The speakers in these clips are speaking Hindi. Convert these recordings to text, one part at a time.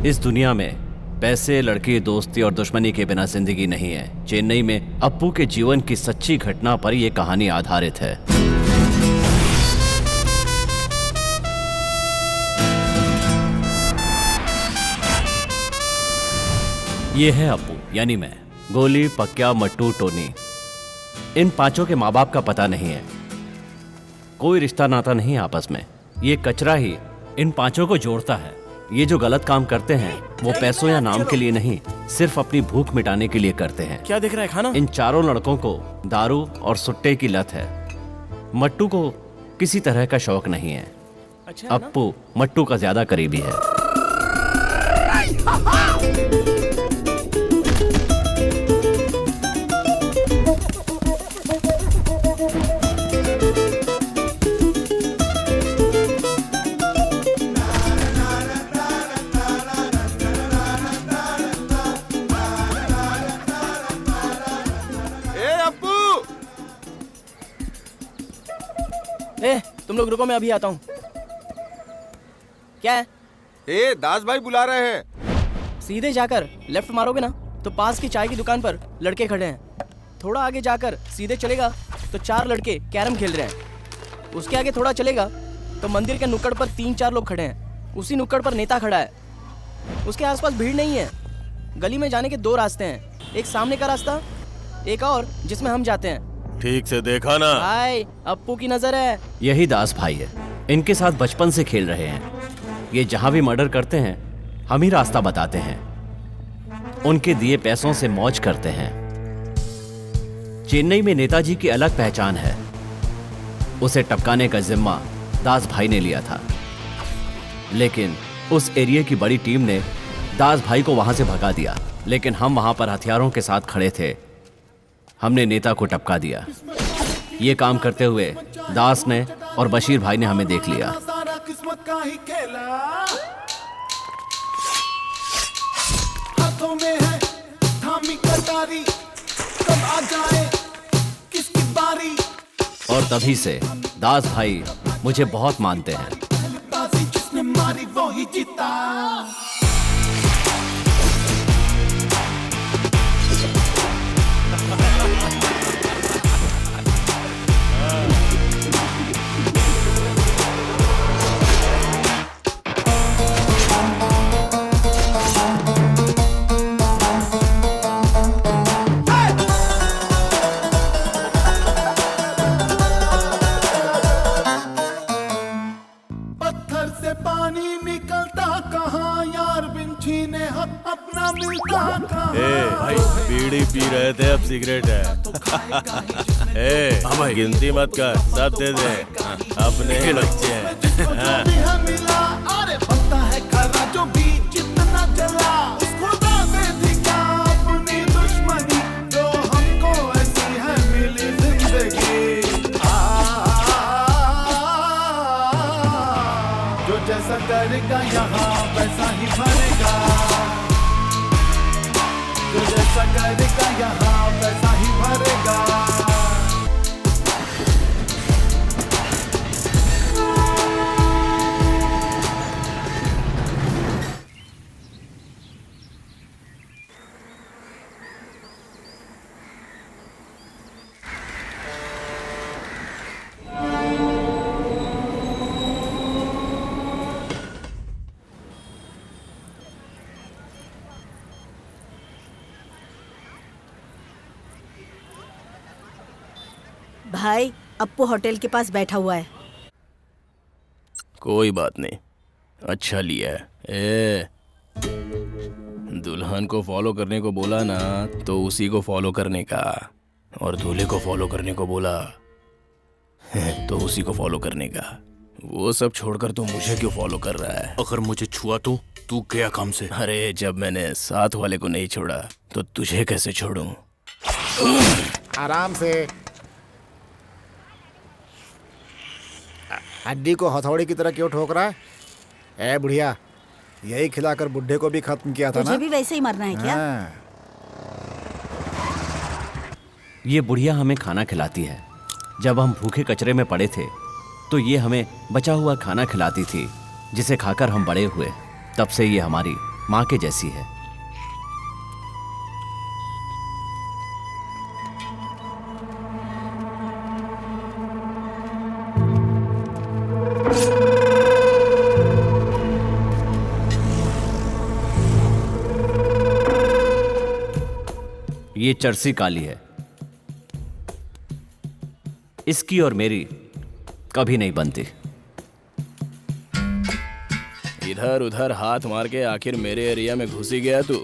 इस दुनिया में पैसे, लड़की, दोस्ती और दुश्मनी के बिना जिंदगी नहीं है। चेन्नई में अप्पू के जीवन की सच्ची घटना पर यह कहानी आधारित है। ये है अप्पू यानी मैं, गोली, पक्या, मट्टू, टोनी। इन पांचों के माँ बाप का पता नहीं है, कोई रिश्ता नाता नहीं आपस में। ये कचरा ही इन पांचों को जोड़ता है। ये जो गलत काम करते हैं वो पैसों या नाम के लिए नहीं, सिर्फ अपनी भूख मिटाने के लिए करते हैं। क्या दिख रहा है खाना? इन चारों लड़कों को दारू और सुट्टे की लत है। मट्टू को किसी तरह का शौक नहीं है। अच्छा है ना? अप्पू मट्टू का ज्यादा करीबी है। तुम लोग रुको, मैं अभी आता हूँ। क्या है? दास भाई बुला रहे हैं। सीधे जाकर लेफ्ट मारोगे ना तो पास की चाय की दुकान पर लड़के खड़े हैं। थोड़ा आगे जाकर सीधे चलेगा तो 4 लड़के कैरम खेल रहे हैं। उसके आगे थोड़ा चलेगा तो मंदिर के नुक्कड़ पर 3-4 लोग खड़े हैं। उसी नुक्कड़ पर नेता खड़ा है। उसके आसपास भीड़ नहीं है। गली में जाने के 2 रास्ते हैं, एक सामने का रास्ता, एक और जिसमें हम जाते हैं। ठीक से देखा ना? भाई अप्पू की नजर है। यही दास भाई है, इनके साथ बचपन से खेल रहे हैं। ये जहां भी मर्डर करते हैं हम ही रास्ता बताते हैं। उनके दिए पैसों से मौज करते हैं। चेन्नई में नेताजी की अलग पहचान है। उसे टपकाने का जिम्मा दास भाई ने लिया था, लेकिन उस एरिया की बड़ी टीम ने दास भाई को वहां से भगा दिया। लेकिन हम वहां पर हथियारों के साथ खड़े थे। हमने नेता को टपका दिया। ये काम करते हुए दास ने और बशीर भाई ने हमें देख लिया। किस्मत का ही खेला, हाथों में है थामी कटारी, कब आ जाए किसकी बारी। और तभी से दास भाई मुझे बहुत मानते हैं। बाजी जिसने मारी वो ही जीता। भाई बीड़ी पी रहे थे, अब सिगरेट है। भाई गिनती मत कर, सब दे दे, अपने ही बच्चे हैं। अरे पता है खरा जो भी जितना चला, उस खुदा से थी क्या अपनी दुश्मनी, जो हमको ऐसी है मिली जिंदगी। जो जैसा करेगा यहाँ वैसा ही भरेगा, जो जैसा करेगा यहाँ वैसा ही भरेगा। भाई अप्पू होटल के पास बैठा हुआ है। कोई बात नहीं, अच्छा लिया है। दुल्हन को फॉलो करने को बोला ना तो उसी को फॉलो करने का, और दूल्हे को फॉलो करने को बोला तो उसी को फॉलो करने का। वो सब छोड़कर तो मुझे क्यों फॉलो कर रहा है? अगर मुझे छुआ तो तू गया काम से। अरे जब मैंने साथ वाले को नहीं छोड़ा तो तुझे कैसे छोड़ूं? आराम से। हड्डी को हथौड़ी की तरह क्यों ठोक रहा है? ए बुढ़िया, यही खिलाकर बुढ़े को भी खत्म किया था ना? तुझे भी वैसे ही मरना है क्या? ये बुढ़िया हमें खाना खिलाती है। जब हम भूखे कचरे में पड़े थे तो ये हमें बचा हुआ खाना खिलाती थी, जिसे खाकर हम बड़े हुए। तब से ये हमारी मां के जैसी है। ये चर्सी काली है, इसकी और मेरी कभी नहीं बनती। इधर उधर हाथ मार के आखिर मेरे एरिया में घुसी गया तू।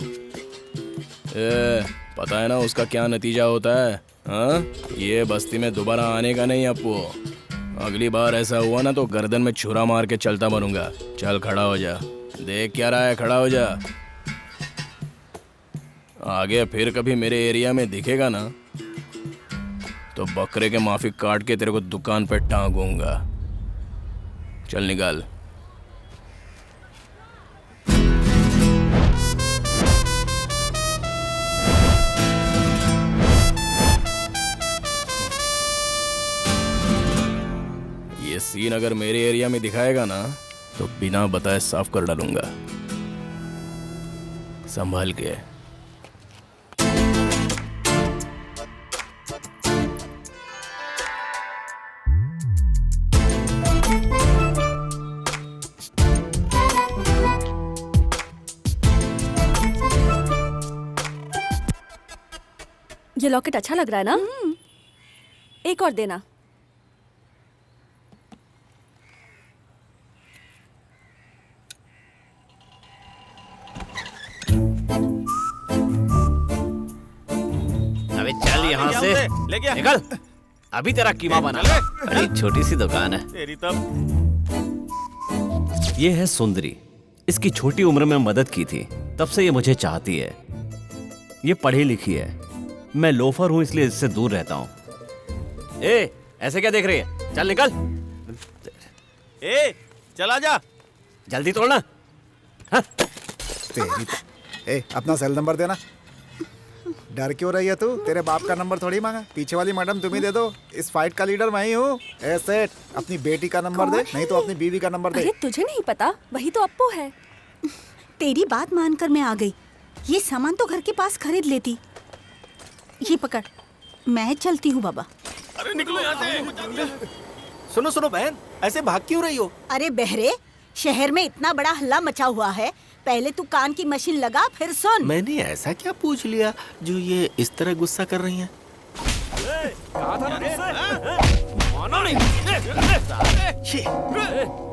पता है ना उसका क्या नतीजा होता है? हाँ, ये बस्ती में दोबारा आने का नहीं अपू। अगली बार ऐसा हुआ ना तो गर्दन में छुरा मार के चलता बनूंगा। चल खड़ा हो जा, देख क्या रहा है, खड़ा हो जा। आगे फिर कभी मेरे एरिया में दिखेगा ना तो बकरे के माफी काट के तेरे को दुकान पे टांगूंगा। चल निकाल। ये सीन अगर मेरे एरिया में दिखाएगा ना तो बिना बताए साफ कर डालूंगा। संभाल के। ये लॉकेट अच्छा लग रहा है ना? एक और देना। अबे चल यहाँ से, ले गया। निकल। अभी तेरा कीमा बना। अरे छोटी सी दुकान है। तेरी तब। ये है सुंदरी। इसकी छोटी उम्र में मदद की थी, तब से ये मुझे चाहती है। ये पढ़ी लिखी है, मैं लोफर हूं इसलिए इससे दूर रहता हूं। ए, ऐसे क्या देख रही है? चल निकल। ए, चला जा। जल्दी तोड़ना। हाँ? तेरी ए, अपना सेल नंबर देना। डर क्यों रही है तू? तेरे बाप का नंबर थोड़ी मांगा। पीछे वाली मैडम तुम ही दे दो। इस फाइट का लीडर मैं ही हूँ। ए सेठ, अपनी बेटी का नंबर दे, नहीं तो अपनी बीवी का नंबर दे। अरे तुझे नहीं पता, वही तो अप्पू है। तेरी बात मानकर मैं आ गई। ये सामान तो घर के पास खरीद लेती। ये पकड़, मैं चलती हूँ बाबा। अरे निकलो यहाँ से। सुनो सुनो बहन, ऐसे भाग क्यों रही हो? अरे बहरे, शहर में इतना बड़ा हल्ला मचा हुआ है, पहले तू कान की मशीन लगा फिर सुन। मैंने ऐसा क्या पूछ लिया जो ये इस तरह गुस्सा कर रही हैं?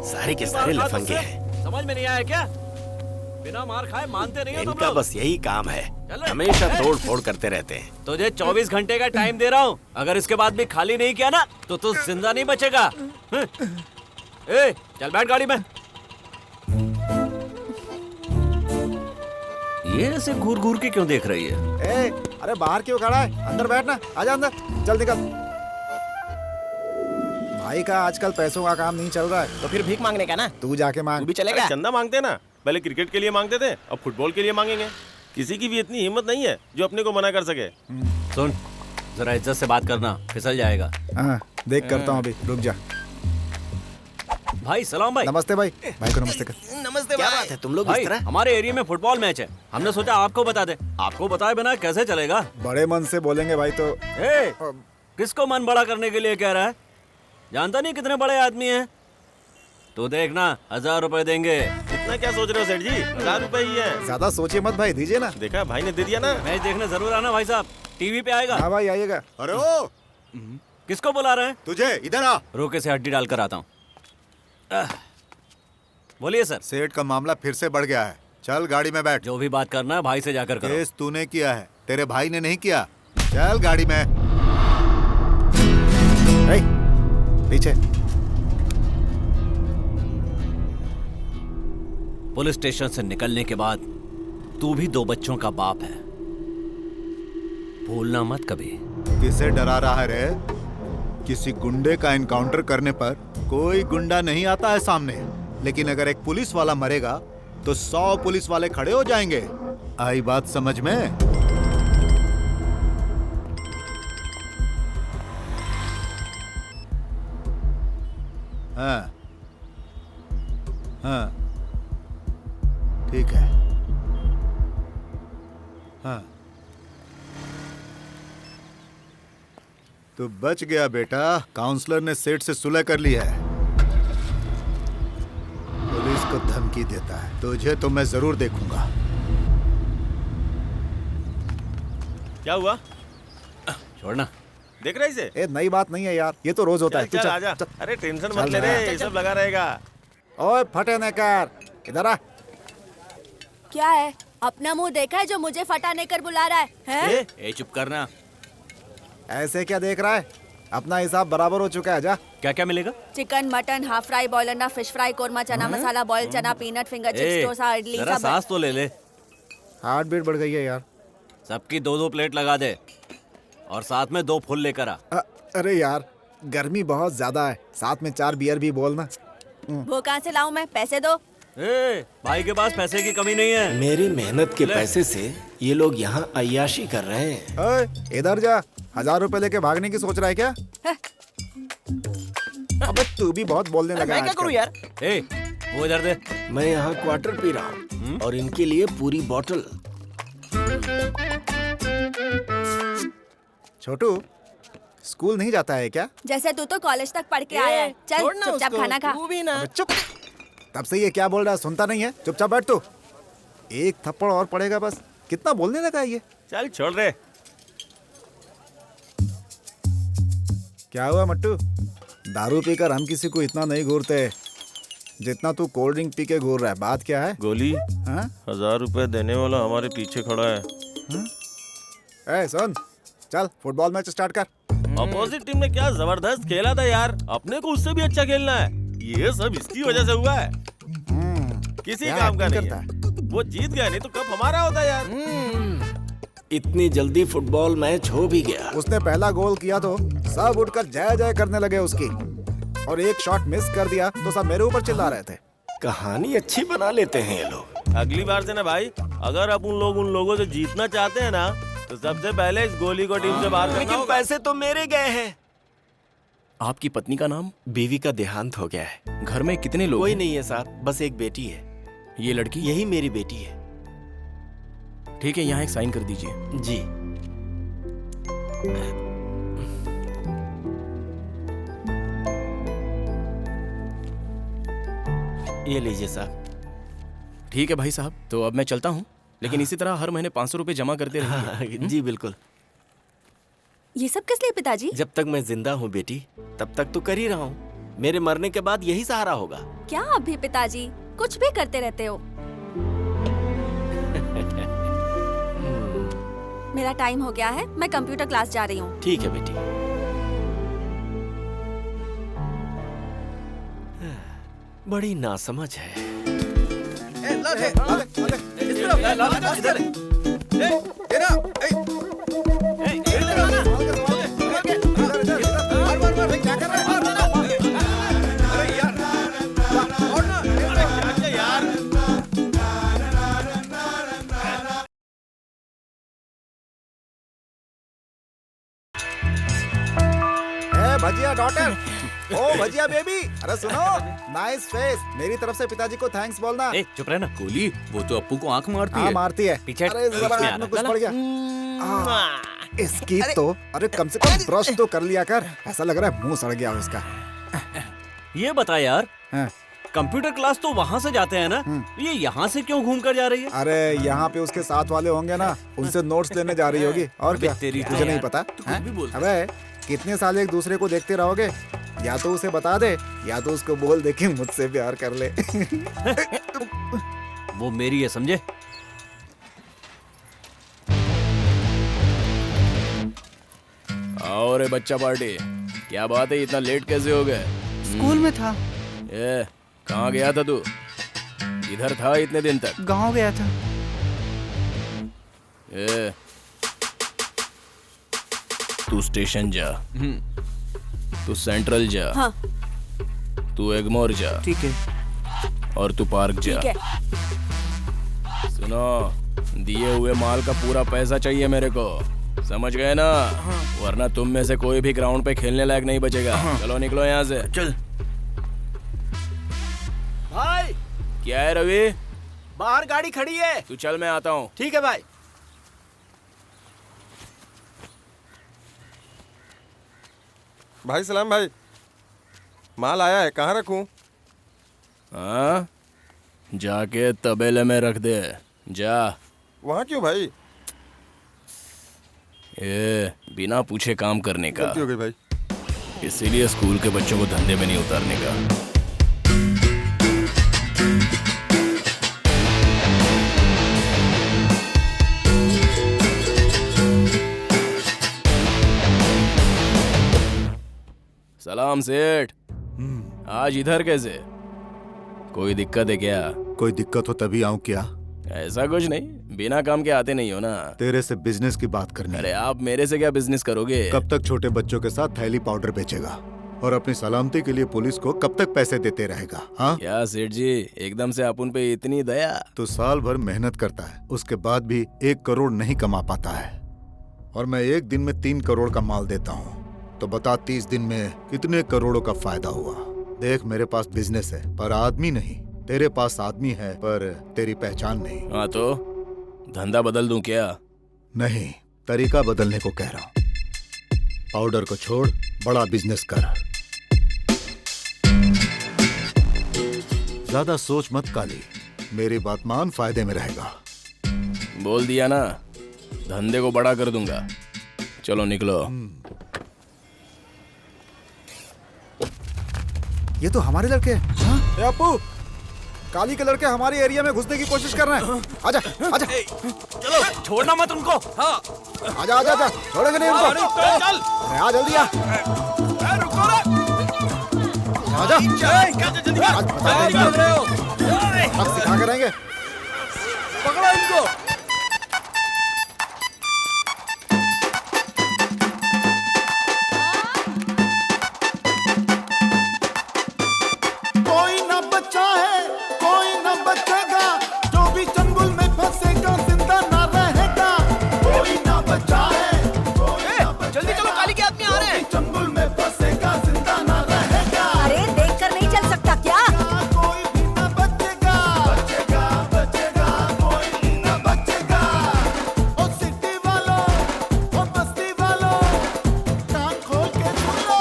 सारे के सारे लफंगे हैं। समझ में नहीं आया क्या? बिना मार खाए मानते नहीं हो तुम इनका लोग। बस यही काम है, हमेशा तोड़ फोड़ करते रहते हैं। तुझे 24 घंटे का टाइम दे रहा हूँ, अगर इसके बाद भी खाली नहीं किया ना तो तू जिंदा नहीं बचेगा। ए, चल बैठ गाड़ी में। ये ऐसे घूर घूर के क्यों देख रही है? ए, अरे बाहर क्यों खड़ा है? अंदर बैठना, आजा अंदर, चल निकल। भाई का आजकल पैसों का काम नहीं चल रहा है, तो फिर भीख मांगने का ना? तू जाके तू मांग। भी चलेगा? चंदा मांगते ना, पहले क्रिकेट के लिए मांगते थे, अब फुटबॉल के लिए मांगेंगे। किसी की भी इतनी हिम्मत नहीं है जो अपने को मना कर सके। सुन, जरा इज्जत से बात करना, फिसल जाएगा। हाँ, देख करता हूँ अभी, रुक जा। भाई सलाम भाई। नमस्ते भाई, भाई को नमस्ते कर। नमस्ते। क्या बात है, तुम लोग भाई इस तरह? हमारे एरिया में फुटबॉल मैच है, हमने सोचा आपको बता दे। आपको बताए बिना कैसे चलेगा? बड़े मन से बोलेंगे भाई तो। ए, किसको मन बड़ा करने के लिए कह रहा है? जानता नहीं कितने बड़े आदमी हैं? तो देखना, 1000 रुपए देंगे। इतना क्या सोच रहे हो सेठ जी? 1000 रुपए ही है। ज्यादा सोचिए मत भाई, दीजिए ना। देखा भाई ने दे दिया ना। मैच देखने जरूर आना भाई साहब, टीवी पे आएगा। हाँ भाई आइएगा। अरे ओ, किसको बुला रहे हैं? तुझे इधर आ। रोके से हड्डी डालकर आता हूँ। बोलिए सर। सेठ का मामला फिर से बढ़ गया है, चल गाड़ी में बैठ। जो भी बात करना है भाई से जाकर करो। केस तूने किया है, तेरे भाई ने नहीं किया। चल गाड़ी में। ए, पीछे। पुलिस स्टेशन से निकलने के बाद तू भी 2 बच्चों का बाप है, भूलना मत कभी। किसे डरा रहा है रे? किसी गुंडे का एनकाउंटर करने पर कोई गुंडा नहीं आता है सामने, लेकिन अगर एक पुलिस वाला मरेगा तो 100 पुलिस वाले खड़े हो जाएंगे। आई बात समझ में? हाँ हाँ, ठीक है। हाँ। तू बच गया बेटा। काउंसलर ने सेठ से सुलह कर ली है। पुलिस को धमकी देता है। तुझे तो मैं जरूर देखूंगा। क्या हुआ? छोड़ना। देख रहा इसे? ए नई बात नहीं है यार, ये तो रोज होता है। चल, तू आजा। चल। अरे टेंशन चल मत ले ना। रे, ये सब लगा रहेगा। ओए फटे नेकर, इधर आ। क्या है? अपना मुंह देखा है जो मुझे फटाने कर बुला रहा है? ए चुप करना। ऐसे क्या देख रहा है? अपना हिसाब बराबर हो चुका है। जा। क्या क्या मिलेगा? Chicken, mutton, half fry, boil अंडा, fish fry, korma, chana masala, boil chana, peanut, finger chips, dosa, idli, जरा सब। सांस तो ले ले। हार्ट बीट बढ़ गई है यार। सबकी 2-2 प्लेट लगा दे और साथ में 2 फुल लेकर आ। अरे यार गर्मी बहुत ज्यादा है, साथ में 4 बियर भी बोलना। वो कहाँ से लाऊं मैं? पैसे दो। ए, भाई के पास पैसे की कमी नहीं है। मेरी मेहनत के पैसे से ये लोग यहाँ अय्याशी कर रहे हैं। ओए इधर जा। 1000 रुपए लेके भागने की सोच रहा है क्या? अबे तू भी बहुत बोलने लगा मैं क्या आजकल। करूं यार? ए, वो इधर दे। मैं यहाँ क्वार्टर पी रहा हूँ और इनके लिए पूरी बॉटल। छोटू स्कूल नहीं जाता है क्या? जैसे तू तो कॉलेज तक पढ़ के आया है। चल छोड़ना चुपचाप उसको, खाना खा। तू भी ना। चुप। तब से ये क्या बोल रहा है, सुनता नहीं है? चुपचाप बैठ तू। एक थप्पड़ और पड़ेगा बस। कितना बोलने लगा है ये। चल छोड़ रे। क्या हुआ मट्टू? दारू पीकर हम किसी को इतना नहीं घूरते जितना तू कोल्ड ड्रिंक पी के घूर रहा है। बात क्या है? गोली, हाँ? 1000 रुपए देने वाला हमारे पीछे खड़ा है। ए सुन, चल फुटबॉल मैच स्टार्ट कर। अपोजिट टीम ने क्या जबरदस्त खेला था यार। अपने को उससे भी अच्छा खेलना है। ये सब इसकी वजह से हुआ है। किसी क्या काम का acting नहीं करता है। वो जीत गया, नहीं तो कप हमारा होता यार। इतनी जल्दी फुटबॉल मैच हो भी गया। उसने पहला गोल किया तो सब उठकर जय जय करने लगे उसकी, और एक शॉट मिस कर दिया तो सब मेरे ऊपर चिल्ला रहे थे। कहानी अच्छी बना लेते हैं ये लोग। अगली बार से ना भाई, अगर अपन लोग उन लोगों से जीतना चाहते हैं ना, तो सबसे पहले इस गोली को टीम से बाहर करना लेकिन होगा। पैसे तो मेरे गए हैं। आपकी पत्नी का नाम? बीवी का देहांत हो गया है। घर में कितने लोग कोई हैं? नहीं है साहब, बस एक बेटी है। ये लड़की? यही मेरी बेटी है। ठीक है, यहाँ एक साइन कर दीजिए। जी। ये लीजिए साहब। ठीक है भाई साहब, तो अब मैं चलता हूँ, लेकिन इसी तरह हर महीने 500 रुपए जमा करते रहिए। जी बिल्कुल। ये सब किस लिए पिताजी? जब तक मैं जिंदा हूँ बेटी, तब तक तो कर ही रहा हूँ। मेरे मरने के बाद यही सहारा होगा। क्या आप भी पिताजी कुछ भी करते रहते हो? मेरा टाइम हो गया है, मैं कंप्यूटर क्लास जा रही हूँ। ठीक है बेटी। बड़ी नासमझ है। भजिया डॉटर। ओ भजिया बेबी, अरे सुनो, नाइस फेस। मेरी तरफ से पिताजी को थैंक्स बोलना। ए चुप रहना। गोली, वो तो अप्पू को आंख मारती हाँ है। मारती है। पीछे अरे जरा बीच में आँख में आना। कुछ पड़ गया। इसकी तो अरे कम से कम ब्रश तो कर लिया कर। ऐसा लग रहा है मुंह सड़ गया हो इसका। ये बता यार, हाँ। कंप्यूटर क्लास तो वहाँ से जाते हैं ना, ये यहाँ से क्यों घूम कर जा रही है? अरे यहाँ पे उसके साथ वाले होंगे ना, उनसे नोट्स लेने जा रही होगी। और क्या तेरी तुझे नहीं पता? अबे कितने साल एक दूसरे को देखते रहोगे? या तो उसे बता दे, या तो उसको बोल दे कि मुझसे प्यार कर ले। वो मेरी है, समझे? आओ रे बच्चा पार्टी, क्या बात है, इतना लेट कैसे हो गए? स्कूल में था। ए, कहाँ गया था तू? इधर था इतने दिन तक? गांव गया था। ए, तू स्टेशन जा। तू सेंट्रल जा। हाँ। तू एगमोर जा। ठीक है। और तू पार्क जा। ठीक है। सुनो, दिए हुए माल का पूरा पैसा चाहिए मेरे को, समझ गए ना? वरना तुम में से कोई भी ग्राउंड पे खेलने लायक नहीं बचेगा। चलो निकलो यहाँ से। चल। क्या है रवि? बाहर गाड़ी खड़ी है। तू चल, मैं आता हूँ। ठीक है भाई। भाई सलाम भाई, माल आया है, कहाँ रखूं? हाँ, जाके तबेले में रख दे, जा। वहाँ क्यों भाई? ये बिना पूछे काम करने का, गलती हो गई भाई। इसीलिए स्कूल के बच्चों को धंधे में नहीं उतारने का। सलाम सेठ। आज इधर कैसे? कोई दिक्कत है क्या? कोई दिक्कत हो तभी आऊं क्या? ऐसा कुछ नहीं, बिना काम के आते नहीं हो ना। तेरे से बिजनेस की बात करनी अरे है। आप मेरे से क्या बिजनेस करोगे? कब तक छोटे बच्चों के साथ थैली पाउडर बेचेगा और अपनी सलामती के लिए पुलिस को कब तक पैसे देते रहेगा? हाँ, क्या सेठ जी, एकदम से आप उन पे इतनी दया? तो साल भर मेहनत करता है, उसके बाद भी 1 करोड़ नहीं कमा पाता है, और मैं एक दिन में 3 करोड़ का माल देता हूँ। तो बता 30 दिन में कितने करोड़ों का फायदा हुआ? देख, मेरे पास बिजनेस है पर आदमी नहीं। तेरे पास आदमी है पर तेरी पहचान नहीं। हाँ तो धंधा बदल दूं क्या? नहीं, तरीका बदलने को कह रहा हूँ। पाउडर को छोड़, बड़ा बिजनेस कर। ज्यादा सोच मत काली, मेरी बात मान, फायदे में रहेगा। बोल दिया ना, धंधे को बड़ा कर दूंगा। चलो निकलो। ये तो हमारे लड़के हैं। हाँ? ए अपू, काली के लड़के हमारे एरिया में घुसने की कोशिश कर रहे हैं। आजा, आजा। चलो, छोड़ना मत उनको। हाँ, आजा, आजा, आजा। छोड़ेंगे नहीं उनको। चल। अरे आ जल्दी आ। रुको रे। आजा। जल्दी आज बता देंगे। अब सिखा के रहेंगे। पकड़ो इनको। कोई ना बचा है, कोई ना बचेगा, जो भी चंगुल में फंसेगा जिंदा ना रहेगा। कोई ना बचा है, कोई ना बचेगा, जल्दी चलो, काली के आदमी आ रहे हैं। चंगुल में फंसेगा जिंदा ना रहेगा। अरे देखकर नहीं चल सकता क्या? कोई भी ना बचेगा, बचेगा, बचेगा, कोई भी ना बचेगा। ओ सिटी वालों, ओ बस्ती वालों, कान खोल के सुन लो।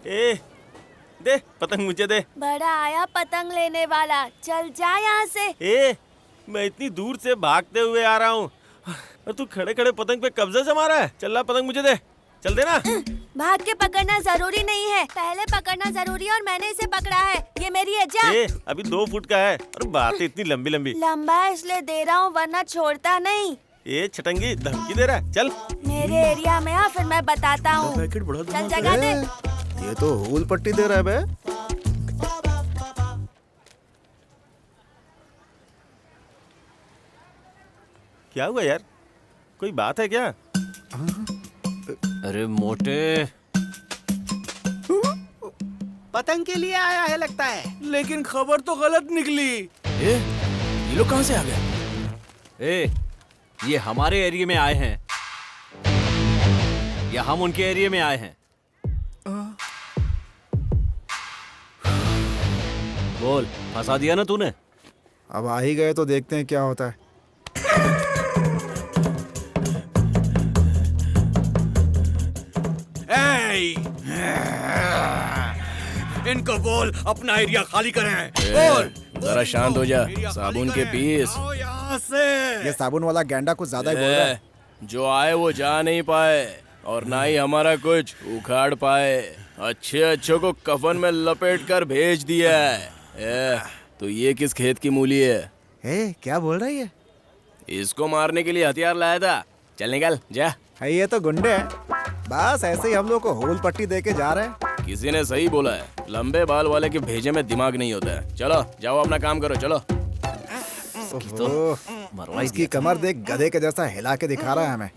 ए, दे पतंग मुझे दे। बड़ा आया पतंग लेने वाला, चल जा यहाँ से। ए, मैं इतनी दूर से भागते हुए आ रहा हूँ और तू खड़े खड़े पतंग पे कब्जा जमा रहा है। चल ला, पतंग मुझे दे। चल देना। भाग के पकड़ना जरूरी नहीं है, पहले पकड़ना जरूरी है, और मैंने इसे पकड़ा है। ये मेरी है, जा। ए, अभी 2 फुट का है और बातें इतनी लंबी लंबी। लंबा है इसलिए दे रहा हूँ, वरना छोड़ता नहीं। ए छटंगी, धमकी दे रहा है। चल। मेरे एरिया में आ, फिर मैं बताता हूँ। चल जगह दे। ये तो हूल पट्टी दे रहा है बे। क्या हुआ यार, कोई बात है क्या? अरे मोटे, पतंग के लिए आया है लगता है, लेकिन खबर तो गलत निकली। ये लोग कहाँ से आ गए? ए, ये हमारे एरिया में आए हैं या हम उनके एरिया में आए हैं? बोल, फंसा दिया ना तूने? अब आ ही गए तो देखते हैं क्या होता है। इनको बोल अपना एरिया खाली करें। बोल, जरा शांत हो जा। साबुन के पीस। यहाँ से। ये साबुन वाला गैंडा कुछ ज्यादा ही बोल रहा है। जो आए वो जा नहीं पाए और ना ही हमारा कुछ उखाड़ पाए। अच्छे अच्छों को कफन में लपेट कर भेज दिया है। तो ये किस खेत की मूली है? क्या बोल रहा है ये? इसको मारने के लिए हथियार लाया था। चल निकल जा। ये तो गुंडे हैं। बस ऐसे ही हम लोग को होल पट्टी दे के जा रहे हैं। किसी ने सही बोला है, लंबे बाल वाले के भेजे में दिमाग नहीं होता है। चलो जाओ, अपना काम करो, चलो। मरवा इसकी कमर देख, गधे के जैसा हिला के दिखा रहा है हमें।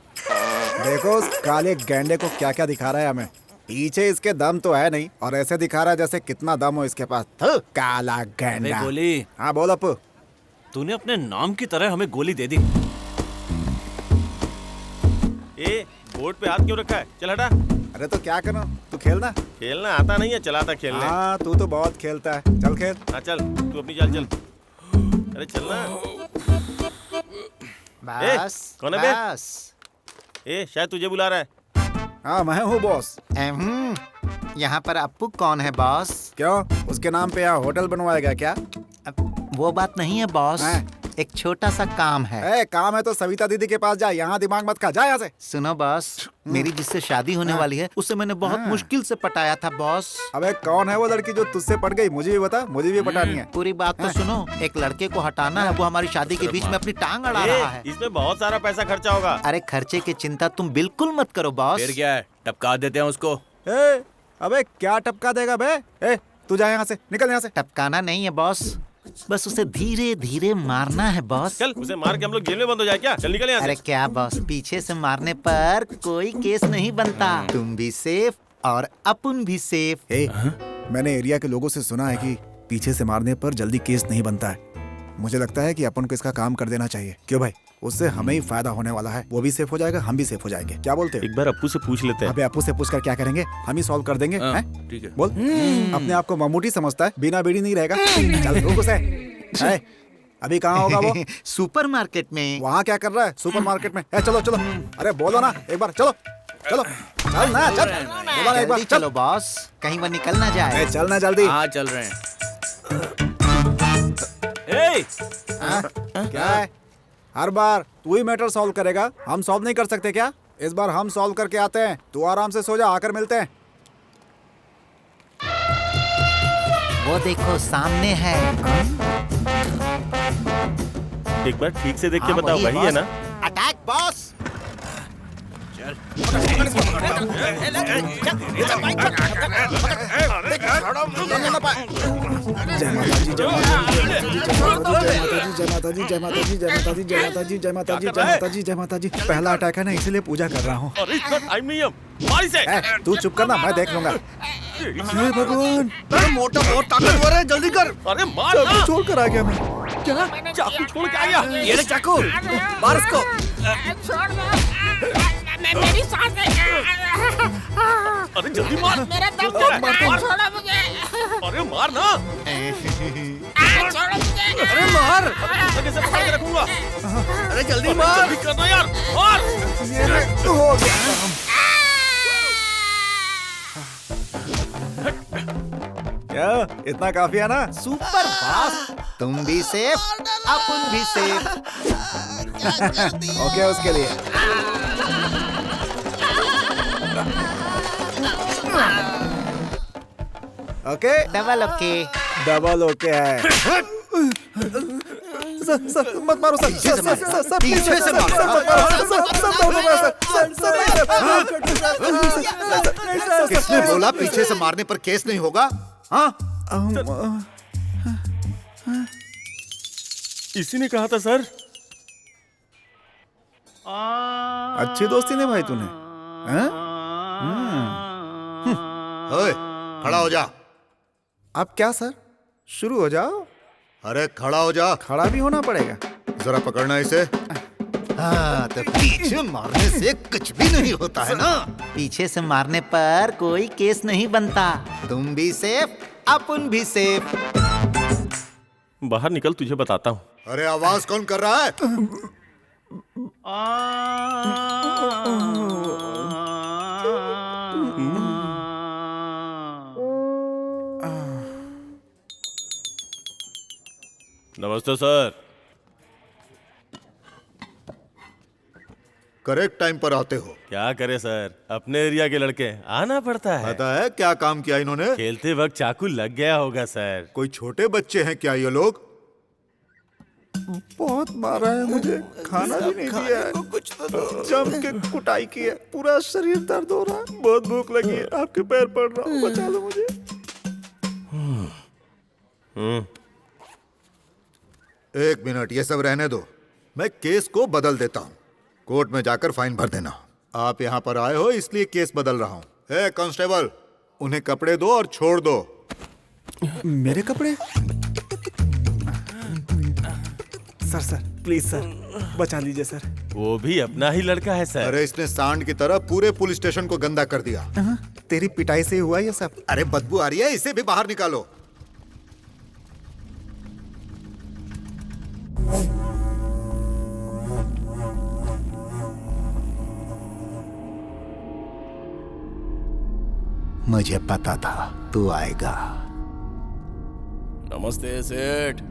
देखो उस काले गैंडे को क्या क्या दिखा रहा है हमें। पीछे इसके दम तो है नहीं और ऐसे दिखा रहा है जैसे कितना दम हो इसके पास। काला गैंडा। गोली। हाँ बोल अपू। तूने अपने नाम की तरह हमें गोली दे दी। ए, बोर्ड पे हाथ क्यों रखा है? चल हटा। अरे तो क्या करो, तू खेलना। खेलना आता नहीं है, चलाता खेलने। हाँ तू तो बहुत खेलता है, चल खेल। हाँ चल, तू अपनी चाल चल। अरे चलना। बस कौन है बे? बस ए शायद तुझे बुला रहा है। हाँ मैं हूँ बॉस। यहाँ पर अप्पू कौन है बॉस? क्यों उसके नाम पे यहाँ होटल बनवाएगा क्या? वो बात नहीं है बॉस, एक छोटा सा काम है। काम है तो सविता दीदी के पास जा, यहाँ दिमाग मत खा, जा यहाँ से। सुनो बॉस, मेरी जिससे शादी होने वाली है उससे मैंने बहुत मुश्किल से पटाया था बॉस। अबे कौन है वो लड़की जो तुझसे पट गई? मुझे भी बता, मुझे भी पटानी है। पूरी बात तो सुनो, एक लड़के को हटाना है, वो हमारी शादी के बीच में अपनी टांग अड़ा रहा है। इसमें बहुत सारा पैसा खर्चा होगा। अरे खर्चे की चिंता तुम बिल्कुल मत करो बॉस। फिर क्या है, टपका देते हैं उसको। अबे क्या टपका देगा बे? तू जा यहाँ से, निकल यहाँ से। टपकाना नहीं है बॉस, बस उसे धीरे धीरे मारना है बॉस। चल उसे मार के हम लोग जेल में बंद हो जाए क्या? चल निकल यहाँ से। अरे क्या बॉस, पीछे से मारने पर कोई केस नहीं बनता। तुम भी सेफ और अपन भी सेफ। मैंने एरिया के लोगों से सुना है कि पीछे से मारने पर जल्दी केस नहीं बनता है। मुझे लगता है कि अपन को इसका काम कर देना चाहिए। क्यों भाई? उससे हमें ही फायदा होने वाला है। वो भी सेफ हो जाएगा, हम भी सेफ हो जाएंगे। क्या बोलते हो? एक बार अप्पू से पूछ लेते हैं। अबे अप्पू से पूछकर क्या करेंगे? हम ही सॉल्व कर देंगे। ठीक है। बोल। अपने आप को ममूटी समझता है, बिना बीड़ी नहीं रहेगा। चल रुक उसे। अभी कहाँ होगा वो? सुपरमार्केट में। वहाँ क्या कर रहा है? सुपरमार्केट में। चलो चलो, अरे बोलो ना एक बार। चलो चलो चल ना, चल बोलो ना एक बार। जल्दी चलो बॉस, कहीं वो निकल ना जाए। चल ना जल्दी। हाँ चल रहे हैं। क्या है? हर बार तू ही मैटर सॉल्व करेगा, हम सॉल्व नहीं कर सकते क्या? इस बार हम सॉल्व करके आते हैं, तू आराम से सो जा, आकर मिलते हैं। वो देखो सामने है। एक बार ठीक से देख के बताओ, वही है ना? Attack boss. जय माता जी, जय माता जी, जय माता जी, जय माता जी, जय माता जी, जय माता जी, जय माता जी, जय माता जी। पहला अटैक है ना, इसीलिए पूजा कर रहा हूँ। अरे इतना टाइम नहीं है, मार इसे। तू चुप करना, मैं देख लूंगा। हे भगवान, मोटा बहुत ताकतवर है, जल्दी कर। अरे मार ना। छोड़ कर आ गया मैं। क्या? चाकू छोड़ के आ गया? ये ले चाकू, मार उसको। मेरी सांस अरे जल्दी मार। मेरा दम घुट रहा है, छोड़ो मुझे। अरे मार ना। छोड़ो मुझे। अरे मार। अरे कैसे पकड़ के रखूंगा? अरे जल्दी मार। जल्दी करना यार, मार। हो गया। क्या इतना काफी है ना? सुपर बॉस, तुम भी सेफ, अपन भी सेफ। ओके उसके लिए। Okay double okay. Double okay है। सर मत मारो सर। पीछे से मारो, सर पीछे से मारो। किसने बोला पीछे से मारने पर केस नहीं होगा? हाँ, इसी ने कहा था सर। अच्छी दोस्ती निभाई तूने। ओए, खड़ा हो जा। अब क्या सर? शुरू हो जाओ। अरे खड़ा हो जा। खड़ा भी होना पड़ेगा। जरा पकड़ना इसे। हाँ, तो पीछे मारने से कुछ भी नहीं होता है ना। पीछे से मारने पर कोई केस नहीं बनता। तुम भी सेफ, अपन भी सेफ। बाहर निकल, तुझे बताता हूँ। अरे आवाज कौन कर रहा है? नमस्ते सर। करेक्ट टाइम पर आते हो। क्या करे सर, अपने एरिया के लड़के, आना पड़ता है। पता है क्या काम किया इन्होंने? खेलते वक्त चाकू लग गया होगा सर। कोई छोटे बच्चे हैं क्या ये लोग? बहुत मारा है मुझे, खाना भी नहीं दिया है, कुछ तो जम के कुटाई की है, पूरा शरीर दर्द हो रहा है, बहुत भूख लगी है, आपके पैर पड़ रहा हूँ, बचा लो मुझे। एक मिनट, ये सब रहने दो, मैं केस को बदल देता हूँ। कोर्ट में जाकर फाइन भर देना। आप यहाँ पर आए हो इसलिए केस बदल रहा हूँ। हे कांस्टेबल, उन्हें कपड़े दो और छोड़ दो। मेरे कपड़े? सर प्लीज सर, बचा लीजिए सर। वो भी अपना ही लड़का है सर। अरे इसने सांड की तरह पूरे पुलिस स्टेशन को गंदा कर दिया। तेरी पिटाई से ही हुआ ये सब। अरे बदबू आ रही है, इसे भी बाहर निकालो। मुझे पता था तू आएगा। नमस्ते सेठ।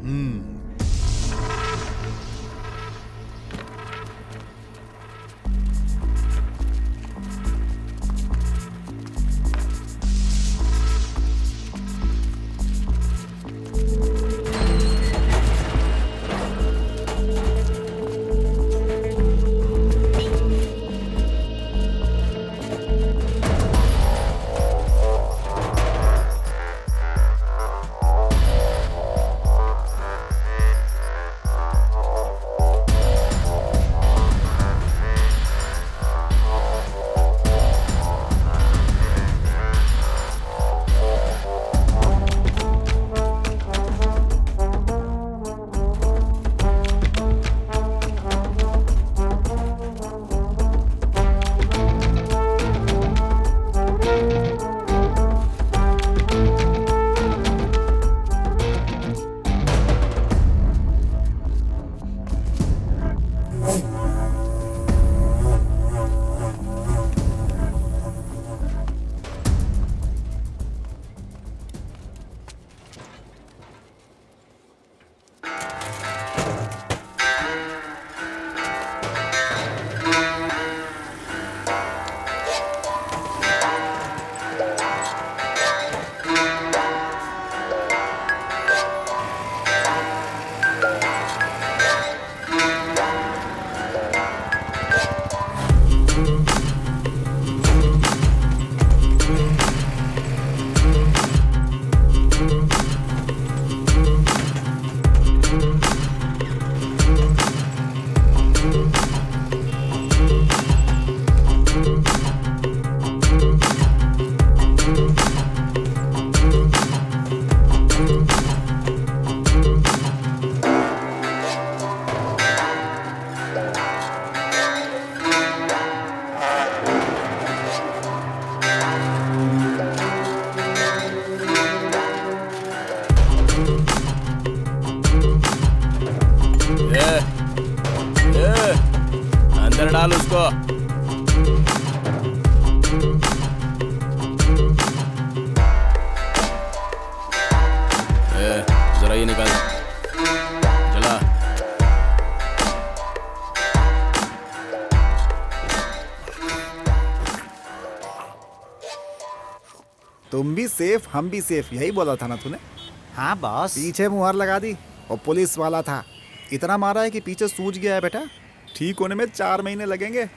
अंदर डाल उसको। जरा ये निकाल, चला। तुम भी सेफ, हम भी सेफ, यही बोला था ना तूने? हाँ बॉस। पीछे मुहर लगा दी और पुलिस वाला था। इतना मारा है कि पीछे सूज गया है बेटा। ठीक होने में 4 महीने लगेंगे।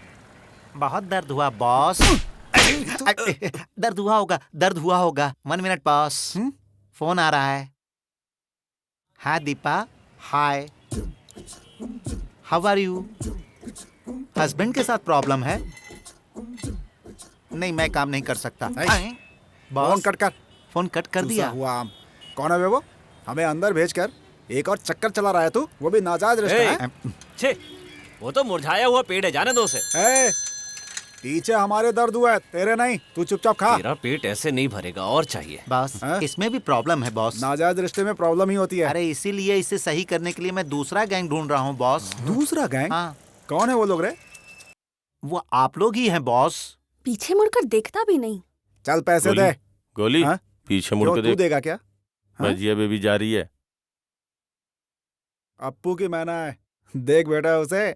बहुत दर्द हुआ बॉस। दर्द हुआ होगा, दर्द हुआ होगा। 1 मिनट बॉस, फोन आ रहा है। हाय दीपा, हाय, हाउ आर यू? हस्बैंड के साथ प्रॉब्लम है? नहीं, मैं काम नहीं कर सकता। फोन कट कर। फोन कट कर दिया। हुआ आम। कौन है वो? हमें अंदर भेजकर एक और चक्कर चला रहा है तू, वो भी नाजायज रिश्ता है। छे, वो तो मुरझाया हुआ पेड़ है, जाने दो उसे। पीछे हमारे दर्द हुआ है, तेरे नहीं। तू चुपचाप खा। तेरा पेट ऐसे नहीं भरेगा, और चाहिए। बॉस, इसमें भी प्रॉब्लम है बॉस। नाजायज रिश्ते में प्रॉब्लम ही होती है। अरे इसीलिए इसे सही करने के लिए मैं दूसरा गैंग ढूंढ रहा हूँ बॉस। दूसरा गैंग? हाँ। कौन है वो लोग रे? वो आप लोग ही हैं बॉस। पीछे मुड़कर देखता भी नहीं। चल पैसे दे। गोली, पीछे मुड़ के तू देगा क्या? भजिया बेबी जा रही है। अप्पू की मैना है, देख बेटा उसे।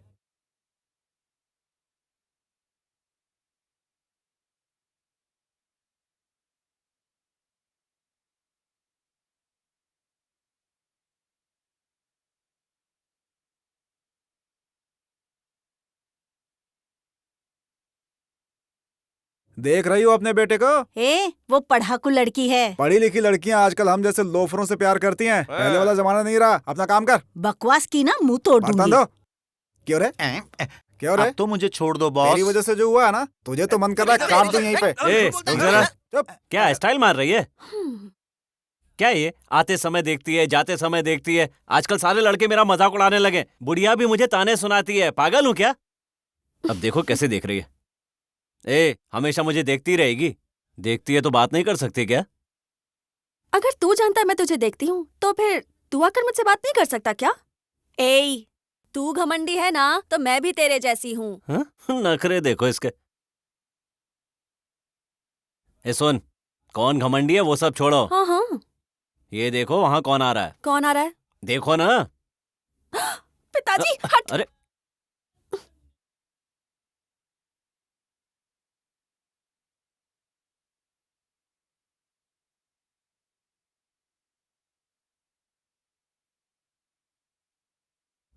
देख रही हो अपने बेटे को? वो पढ़ाकू लड़की है। पढ़ी लिखी लड़कियां आजकल हम जैसे लोफरों से प्यार करती हैं। पहले वाला जमाना नहीं रहा। अपना काम कर। बकवास की ना मुंह तोड़ दूंगी। क्यों रे? क्यों रे? अब तो मुझे छोड़ दो बॉस। तेरी वजह से जो हुआ है ना, तुझे तो मन कर रहा है काट दूं यहीं पे। क्या स्टाइल मार रही है? क्या ये आते समय देखती है, जाते समय देखती है? आजकल सारे लड़के मेरा मजाक उड़ाने लगे। बुढ़िया भी मुझे ताने सुनाती है। पागल हूँ क्या? अब देखो कैसे देख रही है। हमेशा मुझे देखती रहेगी? देखती है तो बात नहीं कर सकती क्या? अगर तू जानता है मैं तुझे देखती हूँ, तो फिर तू आकर मुझसे बात नहीं कर सकता क्या? तू घमंडी है ना, तो मैं भी तेरे जैसी हूँ। नखरे देखो इसके। सुन, कौन घमंडी है वो सब छोड़ो। हाँ हाँ। ये देखो वहाँ कौन आ रहा है। कौन आ रहा है? देखो ना। पिताजी हट। अरे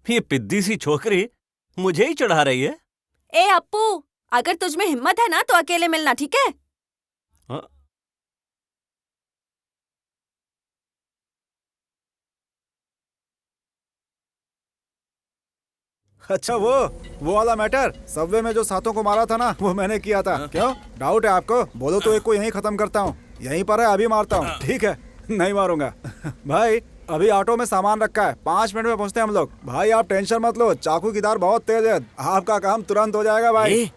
ये पिद्दी सी छोकरी मुझे ही चढ़ा रही है। ए अप्पू, अगर तुझ में हिम्मत है ना तो अकेले मिलना, ठीक है? हाँ? अच्छा वो वाला मैटर, सबवे में जो सातों को मारा था ना, वो मैंने किया था। क्यों डाउट है आपको? बोलो तो एक को यहीं खत्म करता हूँ। यहीं पर है, अभी मारता हूँ। ठीक है, नहीं मारूंगा। भाई अभी ऑटो में सामान रखा है, 5 मिनट में पहुंचते हैं हम लोग। भाई आप टेंशन मत लो, चाकू की धार बहुत तेज है, आपका काम तुरंत हो जाएगा। भाई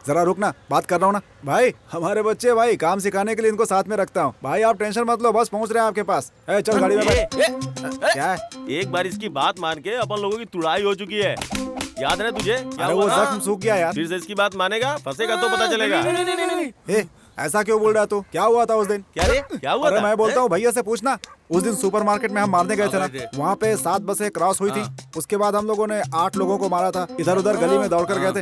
जरा रुकना, बात कर रहा हूँ ना। भाई हमारे बच्चे, भाई काम सिखाने के लिए इनको साथ में रखता हूँ। भाई आप टेंशन मत लो, बस पहुंच रहे हैं आपके पास। चल गाड़ी में बैठ। क्या है? एक बार इसकी बात मान के अपन लोगों की तुड़ाई हो चुकी है, याद है तुझे? अरे वो जख्म सूख गया यार। फिर से इसकी बात मानेगा, फंसेगा तो पता चलेगा। ऐसा क्यों बोल रहा तू? क्या हुआ था उस दिन? क्या हुआ अरे था? मैं बोलता हूँ भैया से पूछना। उस दिन सुपरमार्केट में हम मारने गए थे ना, वहाँ पे 7 बसें क्रॉस हुई थी। उसके बाद हम लोगों ने 8 लोगों को मारा था, इधर उधर गली में दौड़ कर गए थे।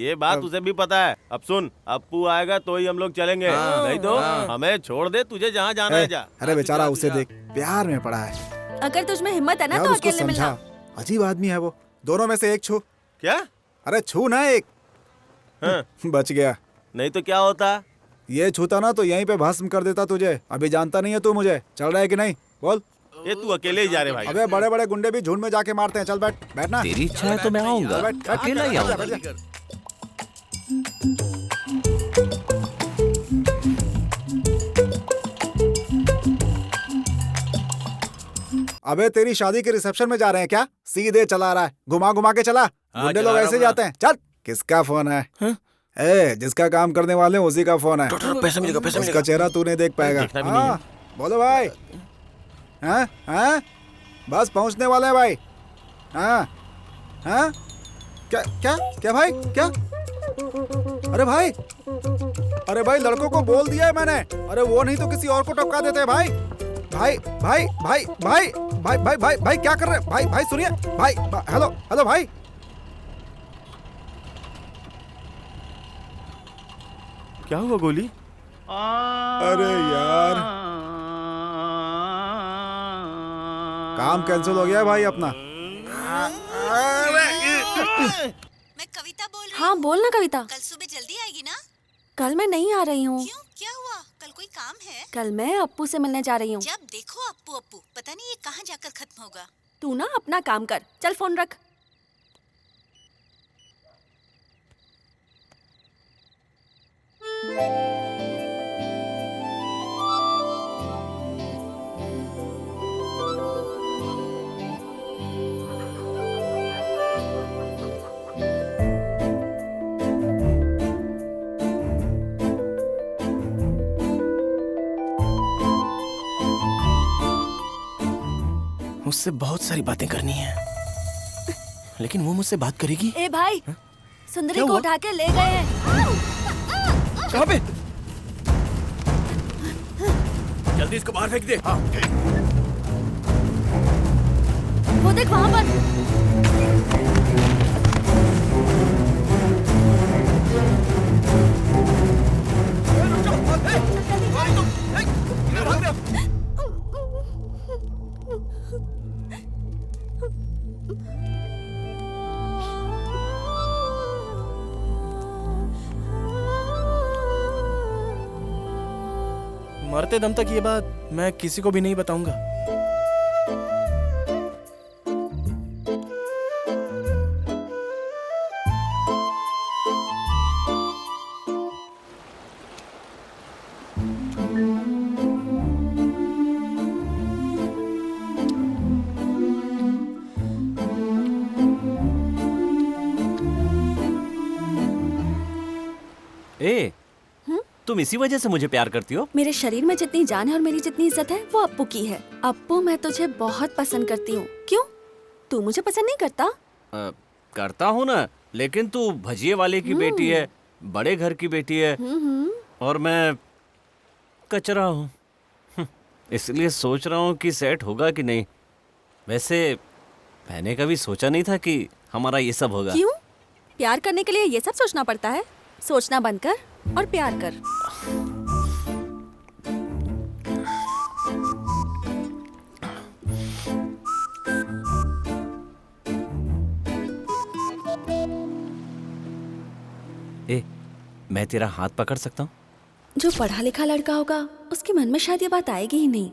ये बात उसे भी पता है। अब सुन, अप्पू आएगा तो ही हम लोग चलेंगे, नहीं तो हमें छोड़ दे, तुझे जहाँ जाना है जा। अरे बेचारा, उसे देख, प्यार में पड़ा है। अगर तुझ में हिम्मत है ना यार तो उसको अकेले मिलना। समझा, अजीब आदमी है वो। दोनों में से एक छू। क्या? अरे छू ना एक। बच गया। नहीं तो क्या होता? ये छूता ना तो यहीं पे भस्म कर देता तुझे। अभी जानता नहीं है तू मुझे, चल रहा है कि नहीं? बोल। ये तू अकेले ही जा रहे भाई। अबे बड़े बड़े गुंडे भी झुंड में जाके मारते हैं। चल बैठना। तेरी इच्छा है तो मैं आऊंगा, अकेला ही आऊंगा। अबे तेरी शादी के रिसेप्शन में जा रहे हैं क्या? सीधे चला रहा है, घुमा घुमा के चला। गुंडे लोग ऐसे जाते हैं। चल। किसका फोन है? जिसका काम करने वाले उसी का फोन है। पैसा मिलेगा, पैसा उसका चेहरा तू नहीं देख पाएगा। हाँ बोलो भाई। हाँ बस पहुंचने वाले हैं भाई। हाँ क्या क्या क्या भाई? क्या? अरे भाई लड़कों को बोल दिया है मैंने। अरे वो नहीं तो किसी और को टपका देते हैं भाई। भाई भाई भाई भाई भाई भाई भाई भाई क्या कर रहे हैं? भाई भाई सुनिए भाई। हेलो हेलो भाई। क्या हुआ गोली? अरे यार काम कैंसिल हो गया है भाई अपना। मैं कविता बोल रही हूँ। हाँ बोल ना कविता। कल सुबह जल्दी आएगी ना? कल मैं नहीं आ रही हूँ। क्यों, क्या हुआ? कल कोई काम है? कल मैं अप्पू से मिलने जा रही हूँ। जब देखो अप्पू अप्पू, पता नहीं ये कहाँ जाकर खत्म होगा। तू ना अपना काम कर, चल फोन रख। मुझसे बहुत सारी बातें करनी है, लेकिन वो मुझसे बात करेगी? ए भाई, सुंदरी को उठा के ले गए हैं। कहाँ पे? जल्दी इसको बाहर फेंक दे। वो देख वहाँ पर। मरते दम तक ये बात मैं किसी को भी नहीं बताऊंगा। तुम इसी वजह से मुझे प्यार करती हो? मेरे शरीर में जितनी जान है और मेरी जितनी इज्जत है वो अप्पू की है। अप्पू, मैं तुझे बहुत पसंद करती हूँ। क्यों, तू मुझे पसंद नहीं करता? करता हूँ ना, लेकिन तू भजिए वाले की बेटी है, बड़े घर की बेटी है, और मैं कचरा हूँ, इसलिए सोच रहा हूँ कि सेट होगा कि नहीं। वैसे मैंने कभी सोचा नहीं था कि हमारा ये सब होगा। क्यों? प्यार करने के लिए ये सब सोचना पड़ता है? सोचना बंद कर और प्यार कर। ए, मैं तेरा हाथ पकड़ सकता हूँ? जो पढ़ा लिखा लड़का होगा उसके मन में शायद ये बात आएगी ही नहीं,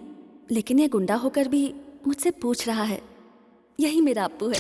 लेकिन ये गुंडा होकर भी मुझसे पूछ रहा है। यही मेरा अप्पू है।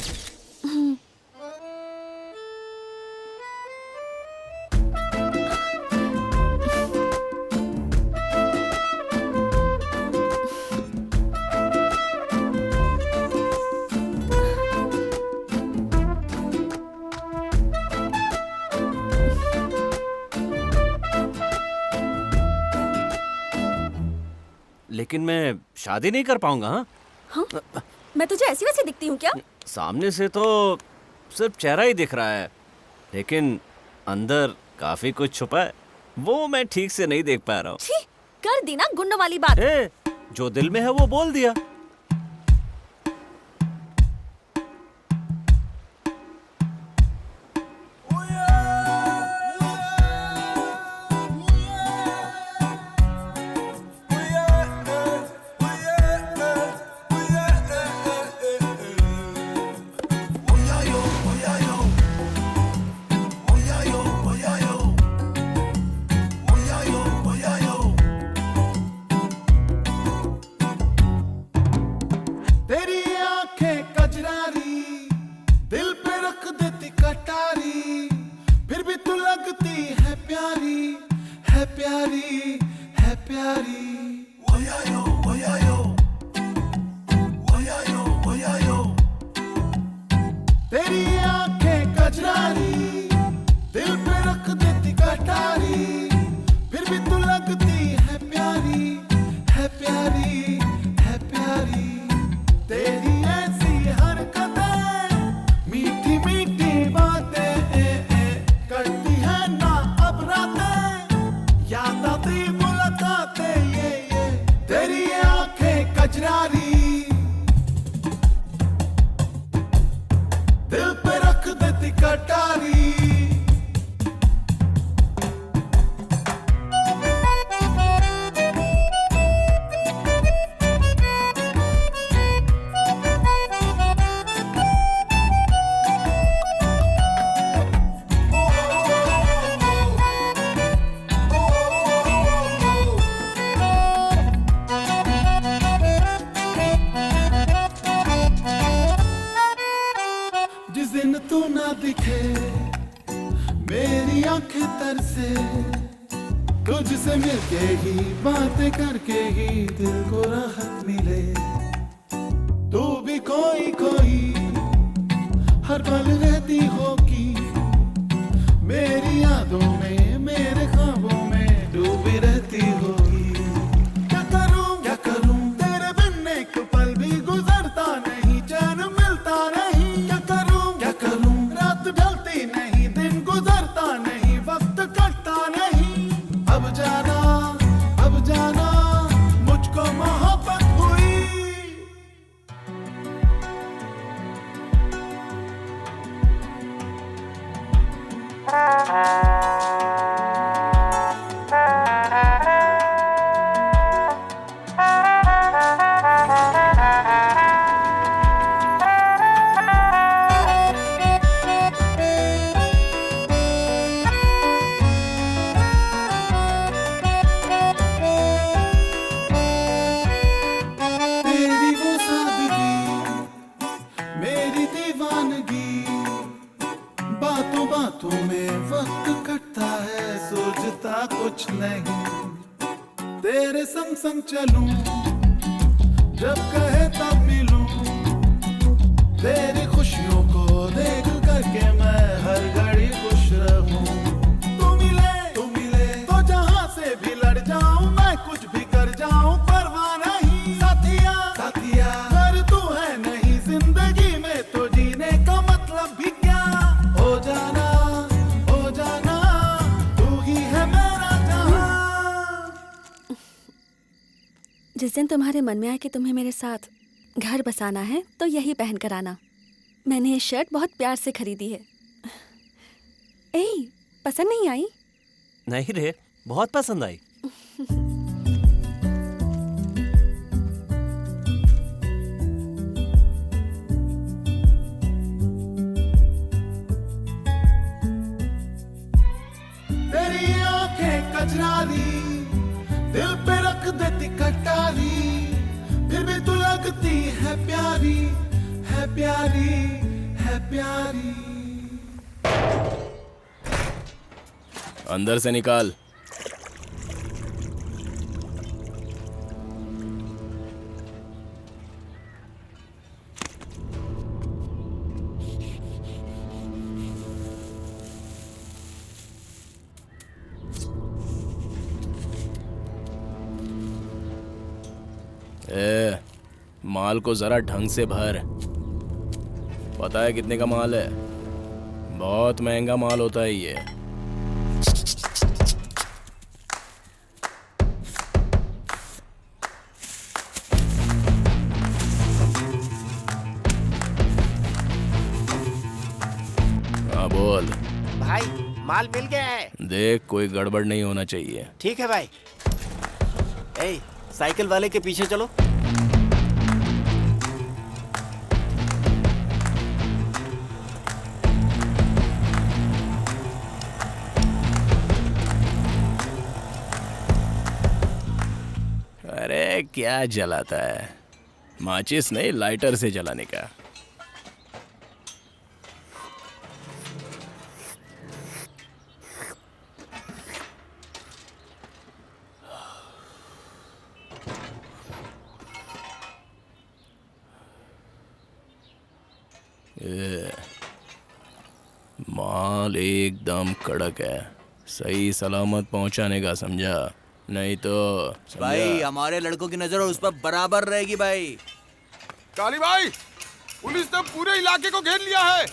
लेकिन मैं शादी नहीं कर पाऊंगा। हाँ? हाँ? मैं तुझे ऐसी वैसी दिखती हूँ क्या? सामने से तो सिर्फ चेहरा ही दिख रहा है, लेकिन अंदर काफी कुछ छुपा है, वो मैं ठीक से नहीं देख पा रहा हूँ। छी, कर दी ना गुंडों वाली बात। जो दिल में है वो बोल दिया। तेरी आंखें कजरारी दिल पे रख देती कटारी, फिर भी तू लगती है प्यारी, है प्यारी, है प्यारी। ओयायो ओयायो ओयायो ओयायो। तेरी आंखें कजरारी दिल पे रख देती कटारी, फिर भी तू लगती है प्यारी, है प्यारी, है प्यारी। तेरी ऐसी हरकतें मीठी मीठी बातें करती है ना अब रातें, याद आती मुलाकातें ये। तेरी आंखें कजरारी दिल पे रख देती कटारी। जिस दिन तू ना दिखे मेरी आंखें तरसे, तुझसे मिलके ही बातें करके ही दिल को राहत मिले। तू भी कोई कोई हर पल रहती होगी मेरी यादों में, मेरे ख्वाबों में डूबी रहती होगी। क्या करूं तेरे बिन एक पल भी गुजरता नहीं, चैन मिलता नहीं। क्या करूं रात ढलती नहीं, दिन गुजरता नहीं, वक्त कटता नहीं। अब जाना मुझको मोहब्बत हुई। तेरी वो सादगी मेरी दीवानगी, बातों बातों में वक्त कटता है, सोचता कुछ नहीं। तेरे संग संग चलूं, जब कहे तब मिलूं, तेरी खुशियों को देख करके मैं हर घड़ी खुश रहूं। तू मिले तो जहां से भी लड़ जाऊं, मैं कुछ भी कर जाऊं परवाह नहीं। साथिया अगर तू है नहीं जिंदगी में तो जीने का मतलब भी क्या। हो जाना तू ही है मेरा जहां। जिस दिन तुम्हारे मन में आए कि तुम्हें मेरे साथ घर बसाना है तो यही पहन कर आना। मैंने ये शर्ट बहुत प्यार से खरीदी है। ए, पसंद नहीं आई? नहीं रे, बहुत पसंद आई। तेरी आंखें कजरारी दिल पे रख देती कटारी, फिर भी तू लगती है प्यारी, है प्यारी, है प्यारी। अंदर से निकाल। ए, माल को जरा ढंग से भर। पता है कितने का माल है? बहुत महंगा माल होता है ये। हाँ बोल भाई, माल मिल गया है। देख, कोई गड़बड़ नहीं होना चाहिए। ठीक है भाई। ए, साइकिल वाले के पीछे चलो। अरे क्या जलाता है? माचिस नहीं, लाइटर से जलाने का। माल एकदम कड़क है, सही सलामत पहुंचाने का, समझा? नहीं तो समझा? भाई, हमारे लड़कों की नजर उस पर बराबर रहेगी भाई। काली भाई, पुलिस ने पूरे इलाके को घेर लिया है।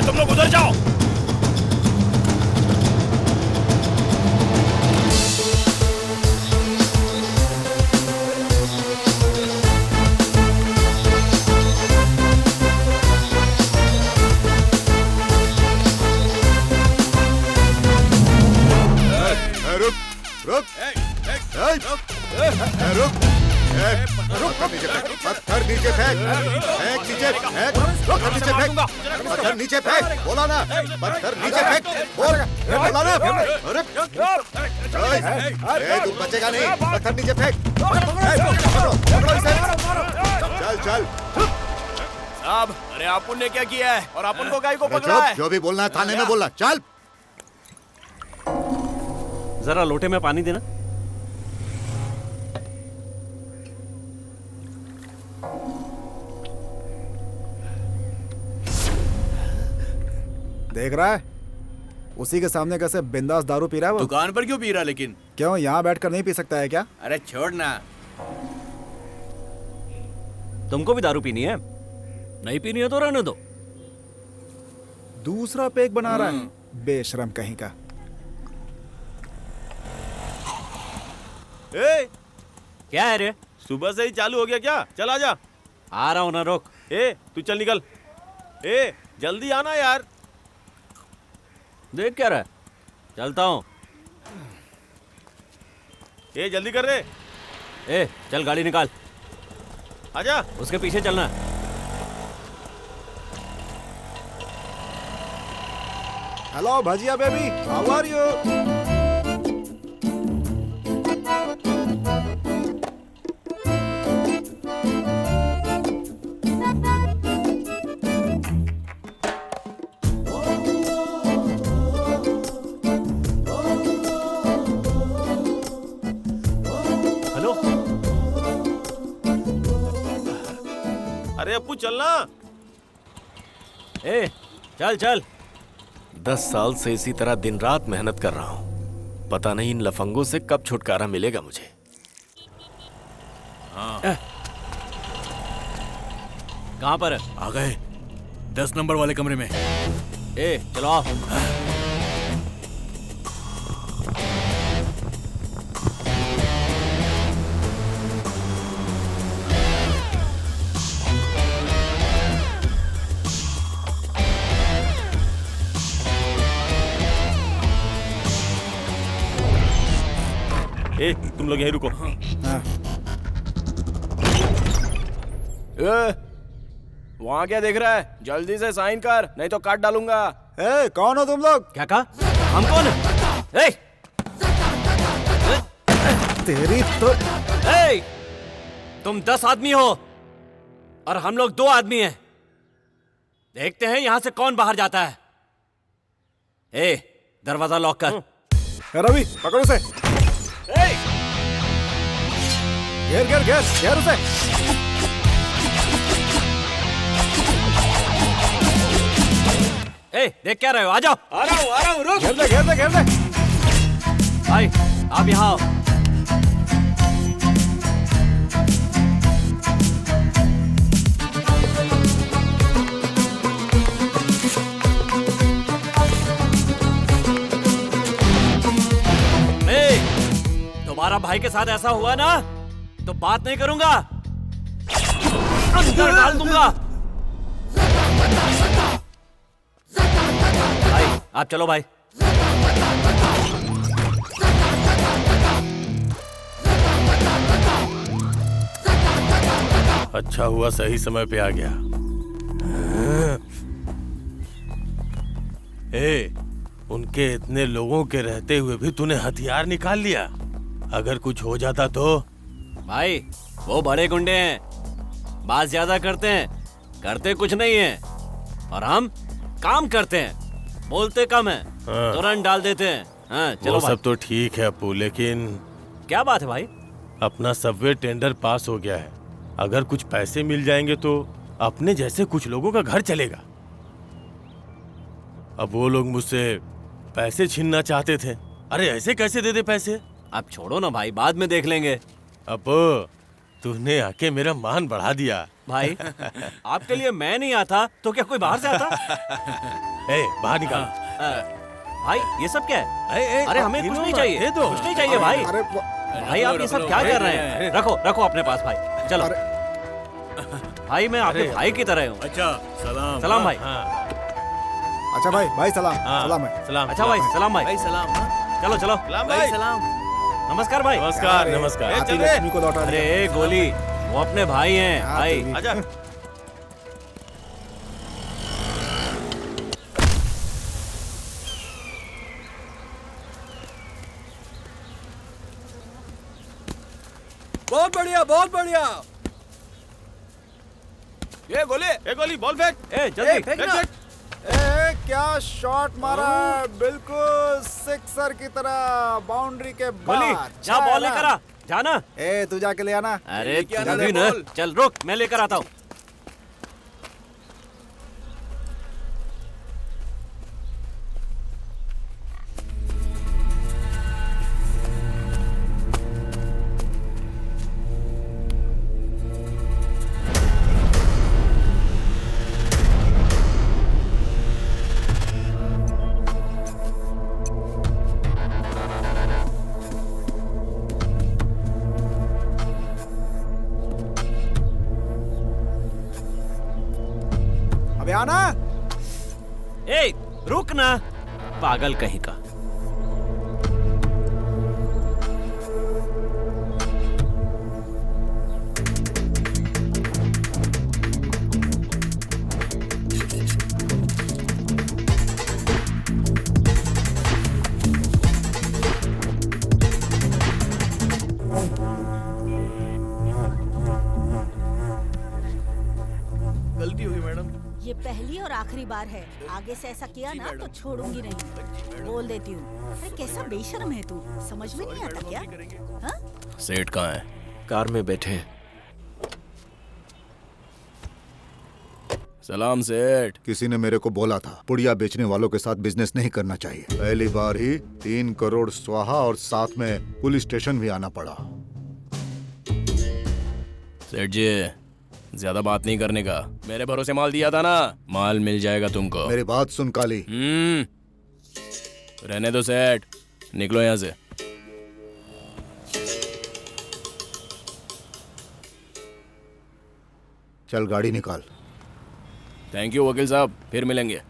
तुम लोग उधर जाओ। रुक रुक रुक, पत्थर नीचे फेंक, फेंक नीचे, फेंक पत्थर नीचे, फेंक पत्थर नीचे, फेंक। बोला ना, पत्थर नीचे फेंक, बोला ना। अरे तू बचेगा नहीं, पत्थर नीचे फेंक। पकड़ो इसे। चल चल। साहब, अरे आपन ने क्या किया है? और आपन को गाय को पकड़ा है? जो भी बोलना है थाने में बोलना। चल। जरा लोटे में पानी देना। देख रहा है उसी के सामने कैसे बिंदास दारू पी रहा है वो। दुकान पर क्यों पी रहा? लेकिन क्यों, यहाँ बैठकर नहीं पी सकता है क्या? अरे छोड़ ना। तुमको भी दारू पीनी है? नहीं पीनी है तो रहने दो। दूसरा पेक बना रहा है, बेशरम कहीं का। ए, क्या है रे? सुबह से ही चालू हो गया क्या? चल आजा। आ रहा हूं ना, रोक। ए, तू चल निकल। ए, जल्दी आना यार। देख क्या रहा है? चलता हूं। ए, जल्दी कर रे। ए, चल गाड़ी निकाल। आजा। उसके पीछे चलना। Hello bhajiya baby, how are you? Hello. अरे अप्पू चलना। ए चल चल। 10 साल से इसी तरह दिन रात मेहनत कर रहा हूं। पता नहीं इन लफंगों से कब छुटकारा मिलेगा मुझे। हाँ। कहाँ पर है? आ गए 10 नंबर वाले कमरे में। ए चलो आओ। ए तुम लोग यहीं रुको। वहाँ क्या देख रहा है? जल्दी से साइन कर, नहीं तो काट डालूंगा। ए कौन हो तुम लोग? क्या कहा? हम कौन है? ए! तेरी तो ए! तुम 10 आदमी हो और हम लोग 2 आदमी हैं। देखते हैं यहां से कौन बाहर जाता है। ए दरवाजा लॉक कर। रवि पकड़ो उसे। घेर घेर घेर घेर उसे। ए देख क्या रहे हो? आ जाओ। आ रहा हूँ रुक। घेर दे घेर दे घेर दे। भाई आप यहाँ आओ। तुम्हारा भाई के साथ ऐसा हुआ ना तो बात नहीं करूंगा, अंदर डाल दूंगा। भाई आप चलो भाई। अच्छा हुआ सही समय पे आ गया। ए, उनके इतने लोगों के रहते हुए भी तूने हथियार निकाल लिया। अगर कुछ हो जाता तो? भाई वो बड़े गुंडे हैं, बात ज्यादा करते हैं, करते कुछ नहीं है। और हम काम करते हैं, बोलते कम है, तुरंत डाल देते हैं। हाँ चलो वो भाई। सब तो ठीक है अप्पू, लेकिन क्या बात है भाई? अपना सबवे टेंडर पास हो गया है। अगर कुछ पैसे मिल जाएंगे तो अपने जैसे कुछ लोगों का घर चलेगा। अब वो लोग मुझसे पैसे छीनना चाहते थे। अरे ऐसे कैसे दे दे पैसे? आप छोड़ो ना भाई, बाद में देख लेंगे। अब तूने आके मेरा मान बढ़ा दिया। भाई आपके लिए मैं नहीं आता तो क्या कोई बाहर से आता? ए, बाहर निकाल। भाई ये सब क्या है? अरे हमें कुछ नहीं चाहिए, कुछ नहीं चाहिए भाई। भाई आप ये सब क्या कर रहे हैं? रखो रखो अपने पास भाई। चलो भाई मैं आपके भाई की तरह हूँ। अच्छा सलाम। सलाम भाई। अच्छा भाई, भाई सलाम। सलाम है। सलाम। अच्छा भाई सलाम भाई। भाई सलाम। चलो चलो भाई सलाम। नमस्कार भाई। नमस्कार नमस्कार। आती लक्ष्मी को लौटा दिया। अरे गोली वो अपने भाई हैं भाई। आजा। बहुत बढ़िया बहुत बढ़िया। ये गोली बॉल फेंक। ए जल्दी फेंक फेंक ना। फेंक। ए क्या शॉट मारा, बिल्कुल सिक्सर की तरह, बाउंड्री के गोली बाहर। जा बॉल लेकर आ, जाना। ए तू जाके ले आना। अरे क्या तू ना भी ना, बॉल। चल रुक मैं लेकर आता हूँ। अबे आना। ए रुक ना, पागल कहीं का। ये पहली और आखिरी बार है। आगे से ऐसा किया ना तो छोड़ूंगी नहीं, बोल देती हूँ। अरे कैसा बेशर्म है तू, समझ में नहीं आता क्या? हाँ? सेठ कहाँ है? कार में बैठे हैं। सलाम सेठ। किसी ने मेरे को बोला था पुड़िया बेचने वालों के साथ बिजनेस नहीं करना चाहिए। पहली बार ही 3 करोड़ स्वाहा और साथ में पुलिस स्टेशन भी आना पड़ा। सेठ जी, ज्यादा बात नहीं करने का। मेरे भरोसे माल दिया था ना, माल मिल जाएगा तुमको। मेरी बात सुन काली। रहने दो सेठ, निकलो यहाँ से। चल गाड़ी निकाल। थैंक यू वकील साहब, फिर मिलेंगे।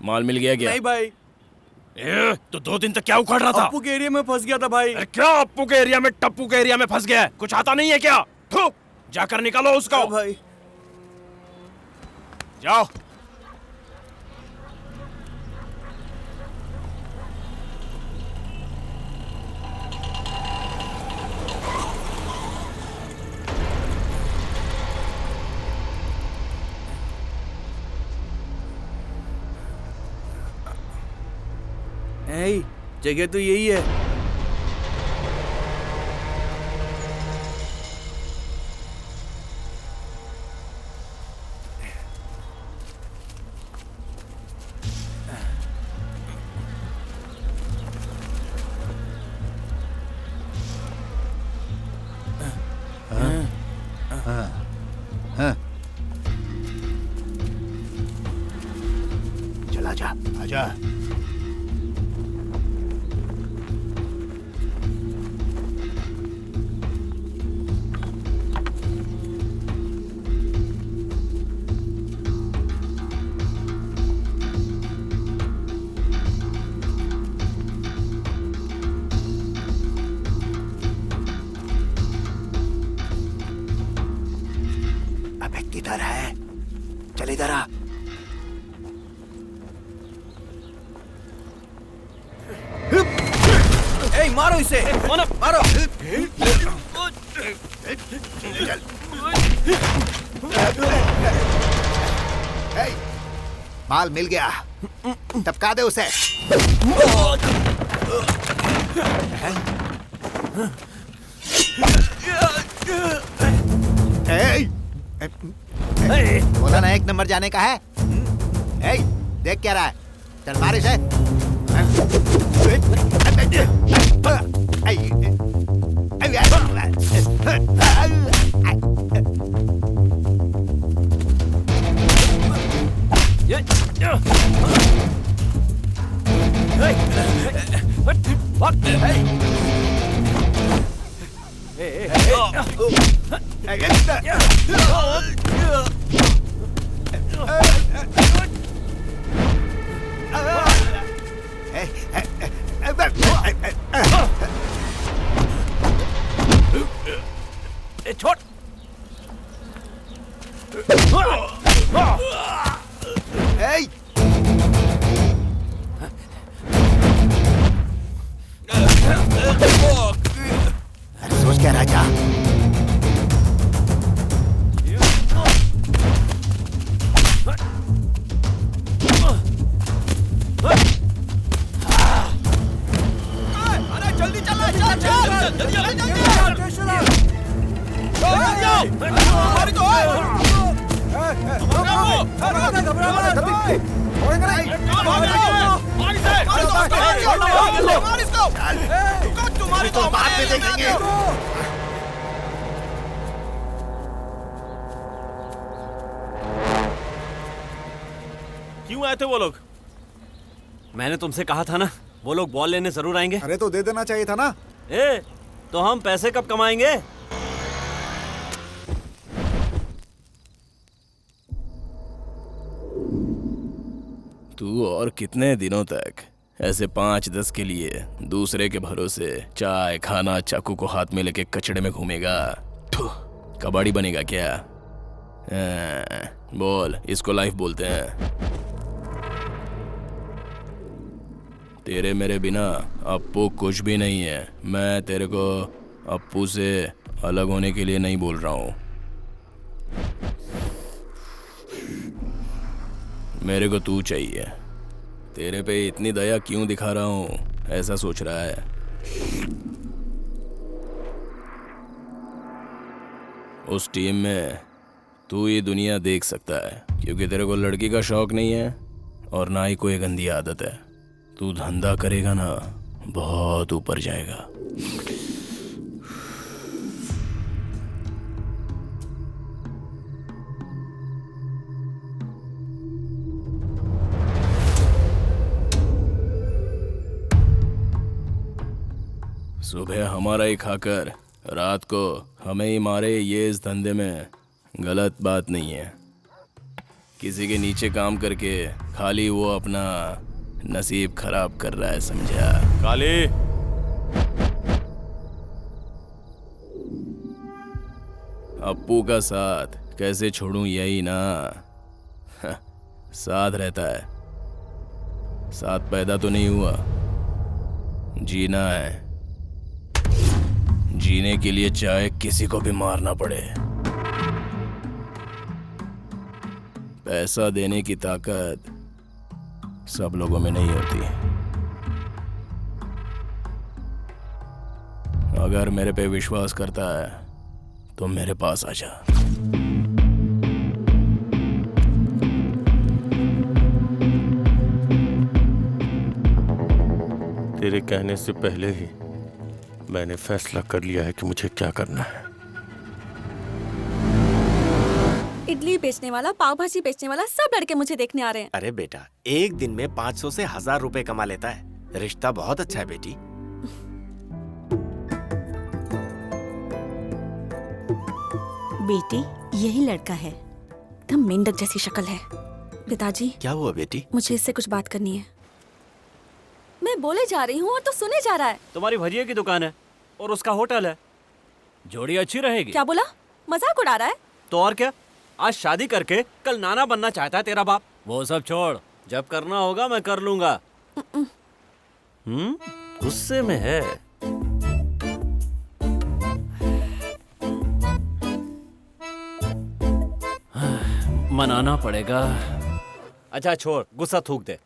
माल मिल गया क्या? नहीं भाई। तो 2 दिन तक क्या उखाड़ रहा था? अप्पू के एरिया में फंस गया था भाई। क्या अप्पू के एरिया में टप्पू के एरिया में फंस गया है? कुछ आता नहीं है क्या? जाकर निकालो उसको। भाई जाओ। जगह तो यही है। चला जा, आजा। किधर है? चल इधर आ। मारो इसे, मारो। माल मिल गया, टपका दे उसे। बोला ना 1 नंबर जाने का है। देख क्या रहा है, चल मार इसे। छोड़। सोच क्या राजा? अरे जल्दी चल, तुम्हारी तो बात में देखेंगे। क्यों आए थे वो लोग? मैंने तुमसे कहा था ना, वो लोग बॉल लेने जरूर आएंगे। अरे तो दे देना चाहिए था ना। तो हम पैसे कब कमाएंगे? तू और कितने दिनों तक ऐसे 5-10 के लिए दूसरे के भरोसे चाय खाना चाकू को हाथ में लेके कचड़े में घूमेगा? कबाड़ी बनेगा क्या? बोल, इसको लाइफ बोलते हैं। तेरे मेरे बिना अप्पू कुछ भी नहीं है। मैं तेरे को अप्पू से अलग होने के लिए नहीं बोल रहा हूँ। मेरे को तू चाहिए। तेरे पे इतनी दया क्यों दिखा रहा हूँ ऐसा सोच रहा है? उस टीम में तू ये दुनिया देख सकता है क्योंकि तेरे को लड़की का शौक नहीं है और ना ही कोई गंदी आदत है। तू धंधा करेगा ना, बहुत ऊपर जाएगा। सुबह हमारा ही खाकर रात को हमें ही मारे, ये इस धंधे में गलत बात नहीं है। किसी के नीचे काम करके खाली वो अपना नसीब खराब कर रहा है, समझा? काली, अप्पू का साथ कैसे छोड़ूं, यही ना साथ रहता है। साथ पैदा तो नहीं हुआ, जीना है। जीने के लिए चाहे किसी को भी मारना पड़े। पैसा देने की ताकत सब लोगों में नहीं होती। अगर मेरे पे विश्वास करता है तो मेरे पास आ जा। तेरे कहने से पहले ही मैंने फैसला कर लिया है कि मुझे क्या करना है। इडली बेचने वाला, पाव भाजी बेचने वाला, सब लड़के मुझे देखने आ रहे हैं। अरे बेटा, एक दिन में 500 से 1000 रुपए कमा लेता है। रिश्ता बहुत अच्छा है बेटी। बेटी, यही लड़का है। एकदम मेंढक जैसी शक्ल है। पिताजी, क्या हुआ बेटी? मुझे इससे कुछ बात करनी है। मैं बोले जा रही हूँ और तो सुने जा रहा है। तुम्हारी भजिया की दुकान है और उसका होटल है, जोड़ी अच्छी रहेगी। क्या बोला? मजाक उड़ा रहा है? तो और क्या, आज शादी करके कल नाना बनना चाहता है तेरा बाप। वो सब छोड़, जब करना होगा मैं कर लूंगा। गुस्से में है। मनाना पड़ेगा। अच्छा छोड़, गुस्सा थूक दे।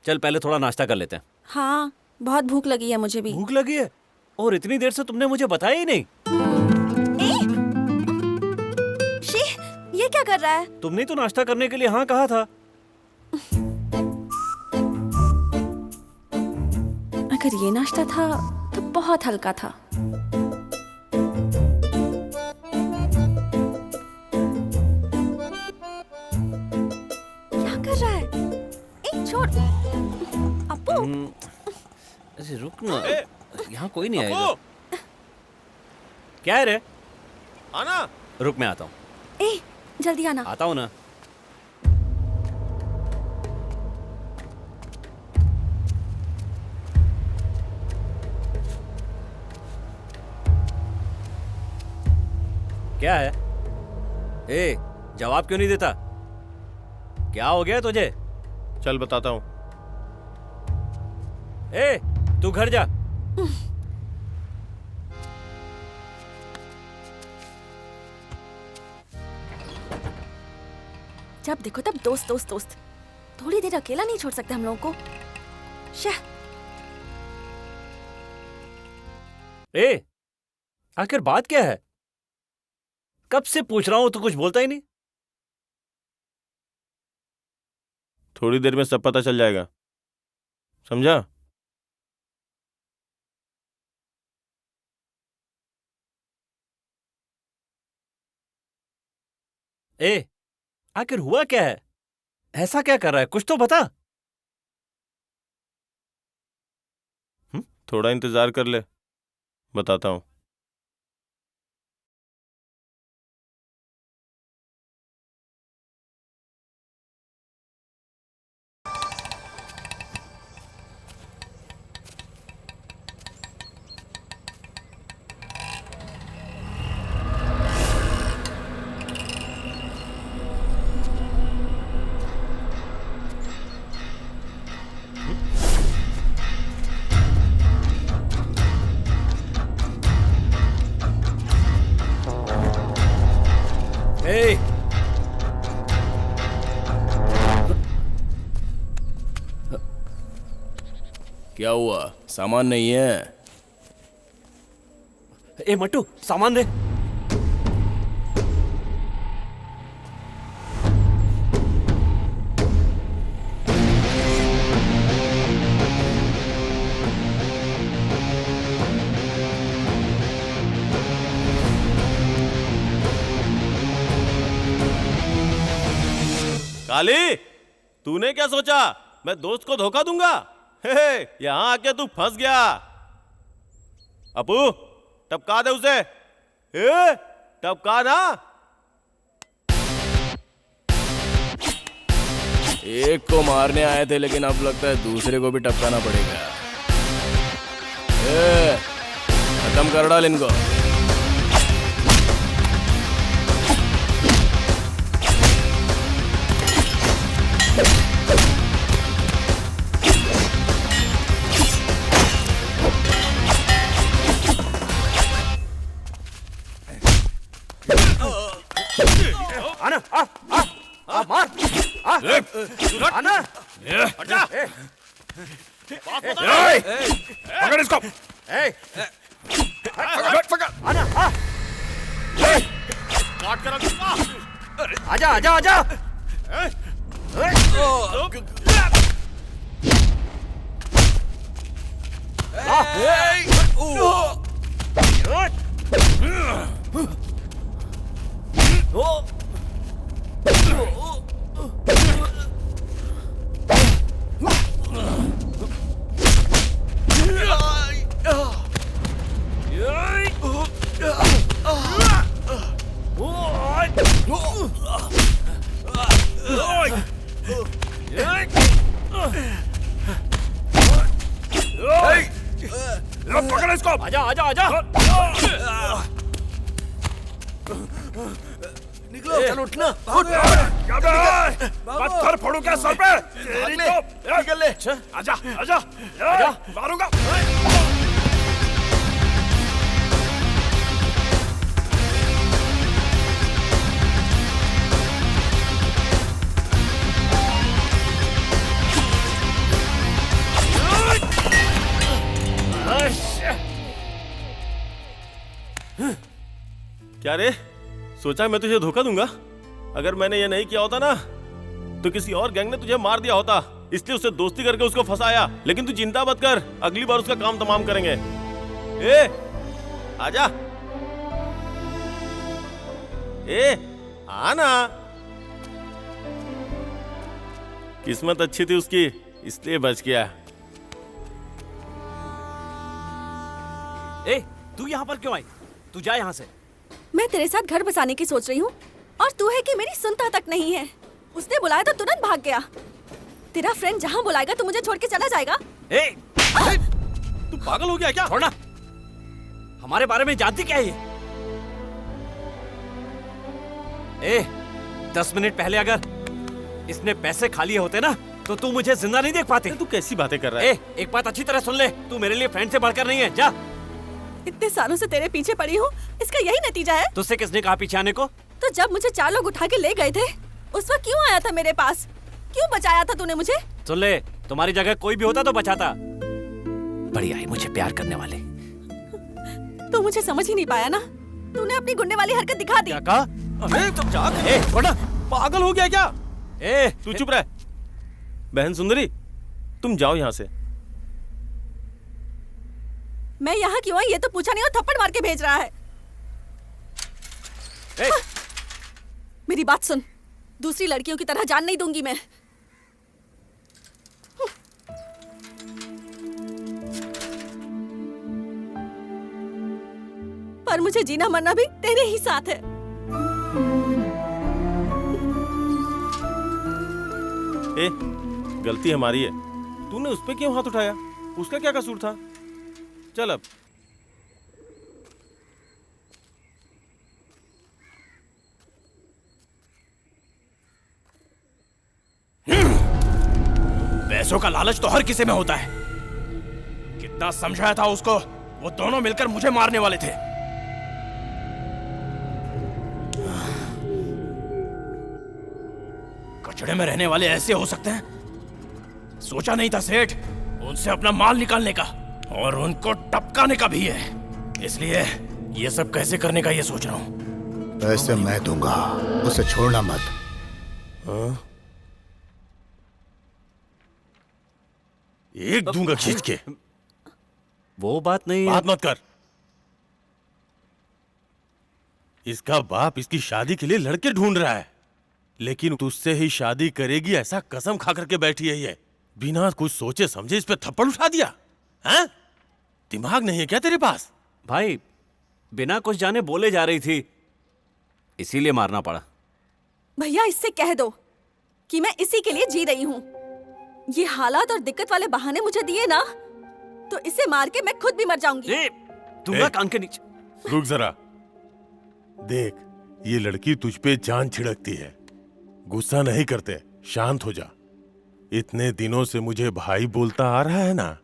चल पहले थोड़ा नाश्ता कर लेते हैं। हाँ, बहुत भूख लगी है मुझे भी। भूख लगी है? और इतनी देर से तुमने मुझे बताया ही नहीं। शी, ये क्या कर रहा है? तुमने तो नाश्ता करने के लिए हाँ कहा था। अगर ये नाश्ता था तो बहुत हल्का था। क्या कर रहा है? छोड़। अप्पू, अरे रुक ना, यहाँ कोई नहीं आएगा। क्या है रे? आना। रुक, मैं आता हूँ। ए, जल्दी आना। आता हूँ ना। क्या है? ए, जवाब क्यों नहीं देता? क्या हो गया तुझे? चल बताता हूँ। ए, तू घर जा। जब देखो तब दोस्त दोस्त दोस्त। थोड़ी देर अकेला नहीं छोड़ सकते हम लोगों को। शाह। ए, आखिर बात क्या है? कब से पूछ रहा हूं तो कुछ बोलता ही नहीं। थोड़ी देर में सब पता चल जाएगा, समझा? ए, आखिर हुआ क्या है? ऐसा क्या कर रहा है? कुछ तो बता। थोड़ा इंतजार कर ले, बताता हूँ। क्या हुआ? सामान नहीं है? ए मट्टू, सामान दे। काली, तूने क्या सोचा मैं दोस्त को धोखा दूंगा? हे, यहां आके तू फंस गया। अपू, टपका दे उसे। टपका ना। एक को मारने आए थे, लेकिन अब लगता है दूसरे को भी टपकाना पड़ेगा। खत्म कर डाल इनको। आना, मार, आना, हटा, पकड़ इसको। पकड़, आना, काट कर रखूंगा। आजा, आजा, आजा। पकड़ इसको। आजा, आजा, आजा। निकलो, चल उठना। पत्थर फोड़ू क्या सर पे? निकल ले। आजा, आजा, आजा, मारूंगा। क्या रे, सोचा मैं तुझे धोखा दूंगा? अगर मैंने ये नहीं किया होता ना, तो किसी और गैंग ने तुझे मार दिया होता। इसलिए उससे दोस्ती करके उसको फंसाया। लेकिन तू चिंता मत कर, अगली बार उसका काम तमाम करेंगे। आजा, आना। किस्मत अच्छी थी उसकी, इसलिए बच गया। तू यहाँ पर क्यों आई? तू जा यहाँ से। मैं तेरे साथ घर बसाने की सोच रही हूँ और तू है कि मेरी सुनता तक नहीं है। उसने बुलाया तो तुरंत भाग गया। तेरा फ्रेंड जहाँ बुलाएगा तू मुझे छोड़ के चला जाएगा। तू पागल हो गया क्या? छोड़ना। हमारे बारे में जानती क्या है ये? 10 मिनट पहले अगर इसने पैसे खा लिए होते ना, तो तू मुझे जिंदा नहीं देख पाती। तू कैसी बातें कर रहा है? एक बात अच्छी तरह सुन ले, तू मेरे लिए फ्रेंड से बढ़कर नहीं है। जा। इतने सालों से तेरे पीछे पड़ी हूँ, इसका यही नतीजा है? तुझसे किसने कहा पीछे आने को? तो जब मुझे 4 लोग उठा के ले गए थे, उस वक्त क्यों आया था मेरे पास? क्यों बचाया था तूने मुझे? सुन ले, तुम्हारी जगह कोई भी होता तो बचाता। बड़ी आई मुझे प्यार करने वाले। तू मुझे समझ ही नहीं पाया ना। तूने अपनी गुंडे वाली हरकत दिखा दी। क्या कहा? तुम जा। छोड़ा, पागल हो गया क्या? तू चुप रह। बहन सुंदरी, तुम जाओ यहाँ से। मैं यहाँ क्यों आई ये तो पूछा नहीं और थप्पड़ मार के भेज रहा है। मेरी बात सुन, दूसरी लड़कियों की तरह जान नहीं दूंगी मैं। पर मुझे जीना मरना भी तेरे ही साथ है। गलती हमारी है। तूने उस पे क्यों हाथ उठाया? उसका क्या कसूर था? चल अब। पैसों का लालच तो हर किसी में होता है। कितना समझाया था उसको, वो दोनों मिलकर मुझे मारने वाले थे। कचड़े में रहने वाले ऐसे हो सकते हैं? सोचा नहीं था सेठ, उनसे अपना माल निकालने का और उनको टपकाने का भी है। इसलिए ये सब कैसे करने का ये सोच रहा हूँ। पैसे मैं दूंगा, उसे छोड़ना मत। हाँ? एक दूंगा खींच के। वो बात नहीं। बात मत कर। इसका बाप इसकी शादी के लिए लड़के ढूंढ रहा है, लेकिन तुझसे ही शादी करेगी ऐसा कसम खा करके बैठी है ये। बिना कुछ सोचे समझे इस पे थप्पड़ उठा दिया। हैं? दिमाग नहीं है क्या तेरे पास? भाई बिना कुछ जाने बोले जा रही थी, इसीलिए मारना पड़ा। भैया इससे कह दो कि मैं इसी के लिए जी रही हूँ। ये हालात और दिक्कत वाले बहाने मुझे दिए ना, तो इसे मार के मैं खुद भी मर जाऊंगी। दूंगा कान के नीचे। रुक जरा, देख ये लड़की तुझ पे जान छिड़कती है। गुस्सा नहीं करते, शांत हो जा। इतने दिनों से मुझे भाई बोलता आ रहा है ना,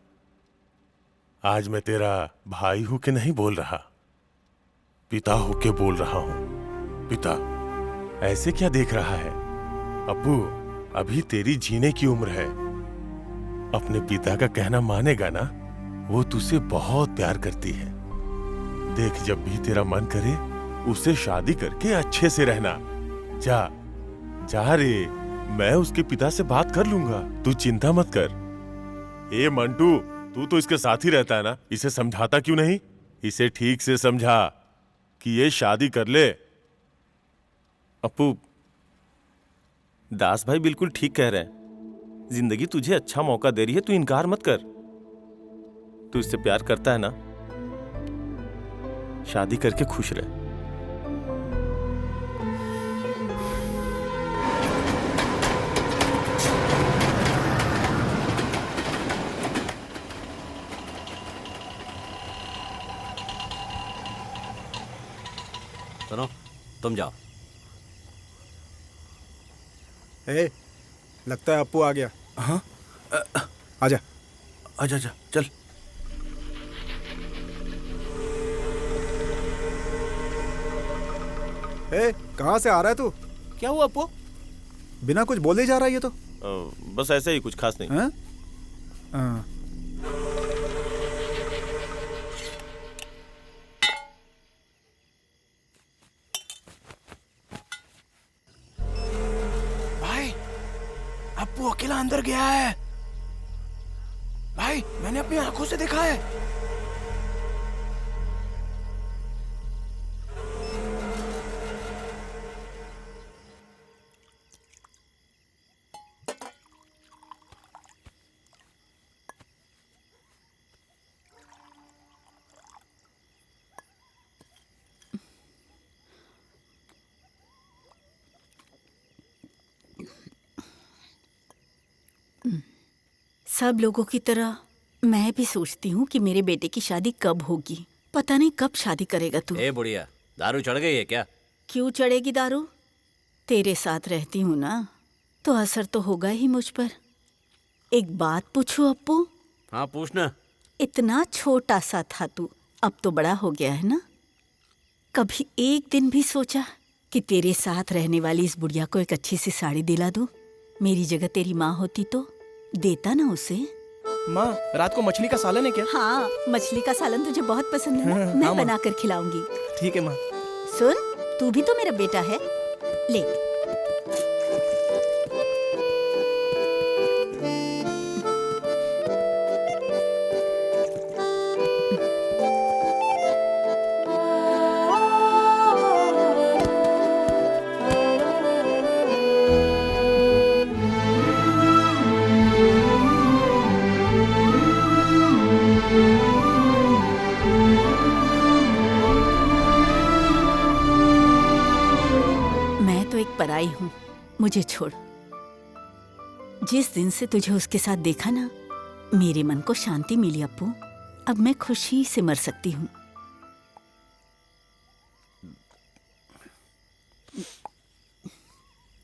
आज मैं तेरा भाई हूं कि नहीं बोल रहा, पिता होके बोल रहा हूं। पिता, ऐसे क्या देख रहा है? अब्बू, अभी तेरी जीने की उम्र है। अपने पिता का कहना मानेगा ना? वो तुझसे बहुत प्यार करती है। देख जब भी तेरा मन करे उससे शादी करके अच्छे से रहना। जा जा रे, मैं उसके पिता से बात कर लूंगा, तू चिंता मत कर। ए मंटू, तू तो इसके साथ ही रहता है ना, इसे समझाता क्यों नहीं? इसे ठीक से समझा कि ये शादी कर ले। अपू, दास भाई बिल्कुल ठीक कह रहे हैं। जिंदगी तुझे अच्छा मौका दे रही है, तू इनकार मत कर। तू इससे प्यार करता है ना, शादी करके खुश रह। सुनो, तुम जाओ। ए, लगता है अप्पू आ गया। हाँ? आजा आजा आजा, चल। ए, कहाँ से आ रहा है तू? क्या हुआ अप्पू? बिना कुछ बोले जा रहा है ये तो। बस ऐसे ही, कुछ खास नहीं। हाँ? हाँ। भाई, अप्पू अकेला अंदर गया है। भाई, मैंने अपनी आंखों से देखा है। सब लोगों की तरह मैं भी सोचती हूँ कि मेरे बेटे की शादी कब होगी। पता नहीं कब शादी करेगा तू। ए बुढ़िया, दारू चढ़ गई है क्या? क्यों चढ़ेगी दारू? तेरे साथ रहती हूँ ना, तो असर तो होगा ही मुझ पर। एक बात पूछूं अप्पू? हाँ पूछना। इतना छोटा सा था तू, अब तो बड़ा हो गया है ना। कभी एक दिन भी सोचा कि तेरे साथ रहने वाली इस बुढ़िया को एक अच्छी सी साड़ी दिला दूं? मेरी जगह तेरी माँ होती तो देता ना उसे। माँ, रात को मछली का सालन है क्या? हाँ, मछली का सालन तुझे बहुत पसंद है ना? मैं बना कर खिलाऊंगी। ठीक है माँ। सुन, तू भी तो मेरा बेटा है, ले। पराई हूँ, मुझे छोड़। जिस दिन से तुझे उसके साथ देखा ना, मेरे मन को शांति मिली अप्पू। अब मैं खुशी से मर सकती हूँ।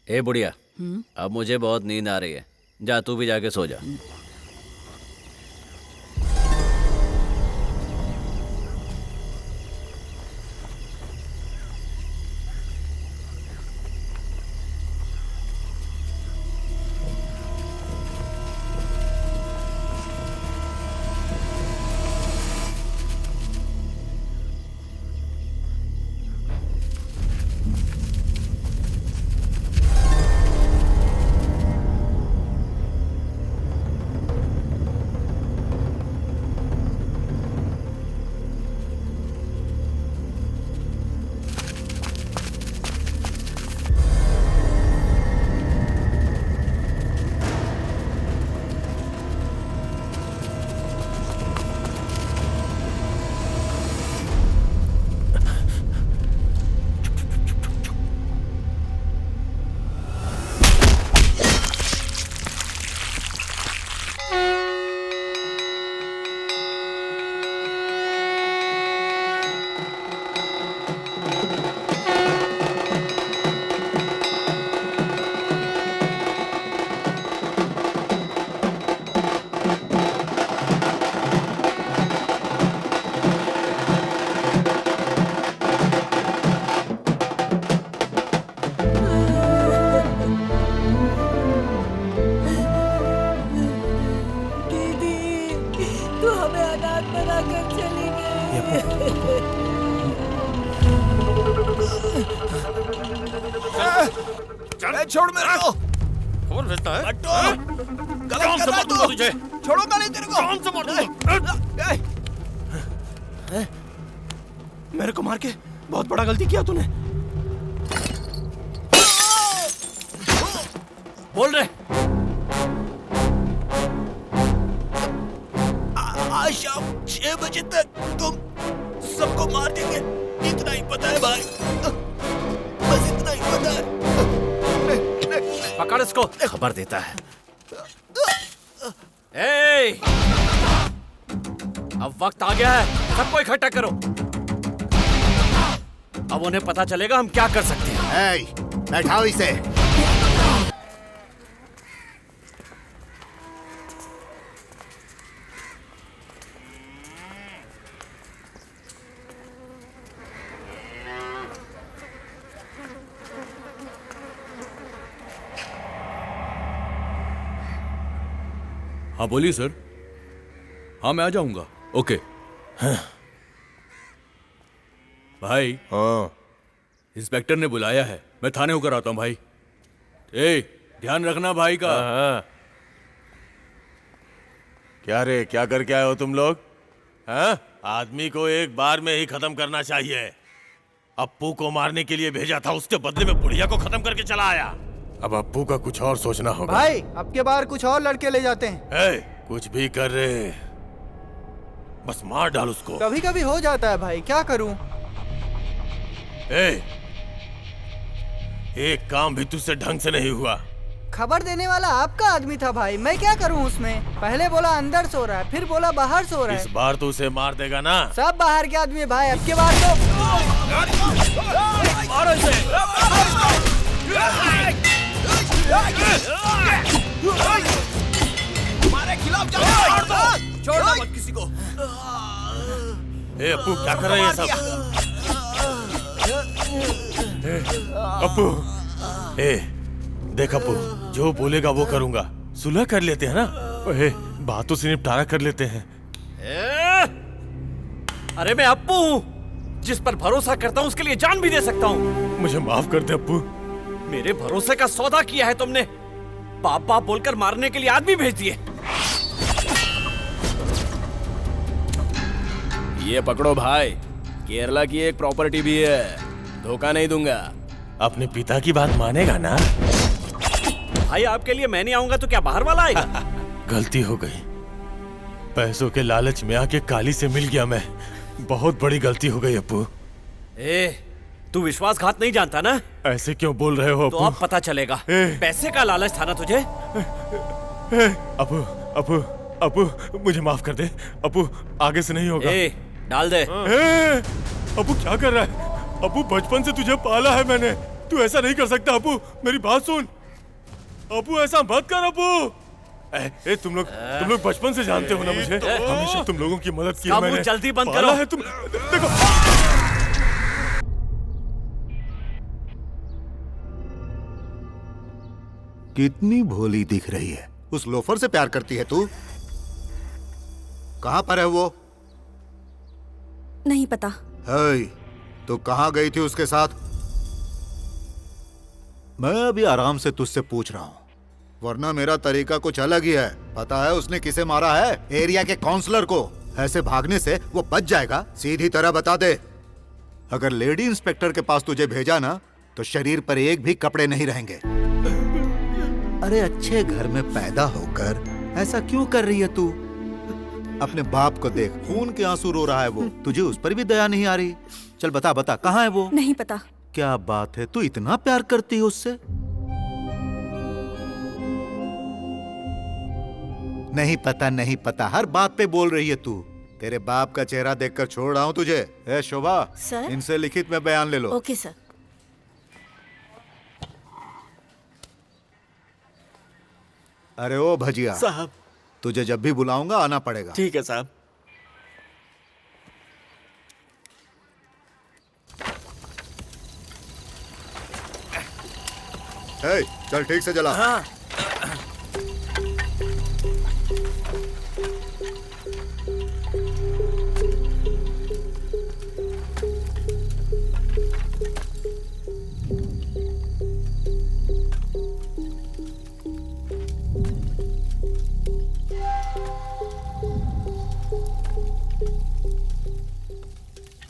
ए बुढ़िया, अब मुझे बहुत नींद आ रही है, जा तू भी जाके सो जा। छोड़ मेरे को। खबर भेजता है? गलत कर रहा है तू। तुझे छोड़ूंगा नहीं तेरे को। कौन से मार दूंगा? मेरे को मार के बहुत बड़ा गलती किया तूने। बोल रहे आज शाम 6 बजे तक तुम सबको मार देंगे, इतना ही पता है भाई, बस इतना ही पता है। पकड़ इसको। खबर देता है। ए! अब वक्त आ गया है, सबको इकट्ठा करो। अब उन्हें पता चलेगा हम क्या कर सकते हैं। बैठाओ इसे। हाँ बोलिए सर। हाँ मैं आ जाऊंगा। ओके। भाई। हाँ। इंस्पेक्टर ने बुलाया है, मैं थाने होकर आता हूँ भाई। ए, ध्यान रखना भाई का। हाँ। क्या रे, क्या करके आए हो तुम लोग? हाँ? आदमी को एक बार में ही खत्म करना चाहिए। अप्पू को मारने के लिए भेजा था, उसके बदले में बुढ़िया को खत्म करके चला आया। अब अप्पू का कुछ और सोचना होगा। भाई अब के बार कुछ और लड़के ले जाते हैं। कुछ भी कर रहे, बस मार डाल उसको। कभी कभी हो जाता है भाई, क्या करूं? एक काम भी तुझसे ढंग से नहीं हुआ। खबर देने वाला आपका आदमी था भाई, मैं क्या करूं उसमें? पहले बोला अंदर सो रहा है, फिर बोला बाहर सो रहा है। इस बार तो उसे मार देगा ना? सब बाहर के आदमी है भाई, अब के बार तो मारो इसे। हमारे खिलाफ जाओ, छोड़ना मत किसी को। अप्पू क्या कर रहे हैं सब? अप्पू, देख अप्पू, जो बोलेगा वो करूंगा। सुलह कर लेते हैं ना? बातों से निपटारा कर लेते हैं। अरे मैं अप्पू हूँ, जिस पर भरोसा करता हूँ उसके लिए जान भी दे सकता हूँ। मुझे माफ कर दे अप्पू। मेरे भरोसे का सौदा किया है तुमने। बाप बाप बोलकर मारने के लिए आदमी भेज दिए। ये पकड़ो भाई, केरला की एक प्रॉपर्टी भी है, धोखा नहीं दूंगा। अपने पिता की बात मानेगा ना? भाई आपके लिए मैं नहीं आऊंगा तो क्या बाहर वाला आएगा? गलती हो गई, पैसों के लालच में आके काली से मिल गया मैं। बहुत बड़ी गलती हो गई अप्पू। तू विश्वासघात नहीं जानता ना? ऐसे क्यों बोल रहे हो अप्पू? तो अब पता चलेगा। पैसे का लालच था ना तुझे? अप्पू, अप्पू, अप्पू, मुझे माफ कर दे अप्पू, आगे से नहीं होगा। डाल दे। अप्पू क्या कर रहा है? अप्पू बचपन से तुझे पाला है मैंने, तू ऐसा नहीं कर सकता अप्पू, मेरी बात सुन। अप्पू ऐसा मत कर अप्पू। तुम लोग बचपन से जानते हो ना मुझे, हमेशा तुम लोगों की मदद की है मैंने। जल्दी बंद करो। है तुम, देखो। कितनी भोली दिख रही है। उस लोफर से प्यार करती है तू? कहां पर है वो? नहीं पता। तो कहां गई थी उसके साथ? मैं अभी आराम से तुझसे पूछ रहा हूं, वरना मेरा तरीका कुछ अलग ही है। पता है उसने किसे मारा है? एरिया के काउंसलर को। ऐसे भागने से वो बच जाएगा, सीधी तरह बता दे। अगर लेडी इंस्पेक्टर के पास तुझे भेजा ना, तो शरीर पर एक भी कपड़े नहीं रहेंगे। अरे अच्छे घर में पैदा होकर ऐसा क्यों कर रही है तू? अपने बाप को देख, खून के आंसू रो रहा है वो, तुझे उस पर भी दया नहीं आ रही? चल बता बता, कहाँ है वो? नहीं पता। क्या बात है, तू इतना प्यार करती है उससे? नहीं पता नहीं पता, हर बात पे बोल रही है तू। तेरे बाप का चेहरा देखकर छोड़ रहा हूँ तुझे। ए शोभा, सर? इनसे लिखित में बयान ले लो। Okay sir. अरे ओ भजिया साहब, तुझे जब भी बुलाऊंगा आना पड़ेगा। ठीक है साहब। चल ठीक से जला। हाँ।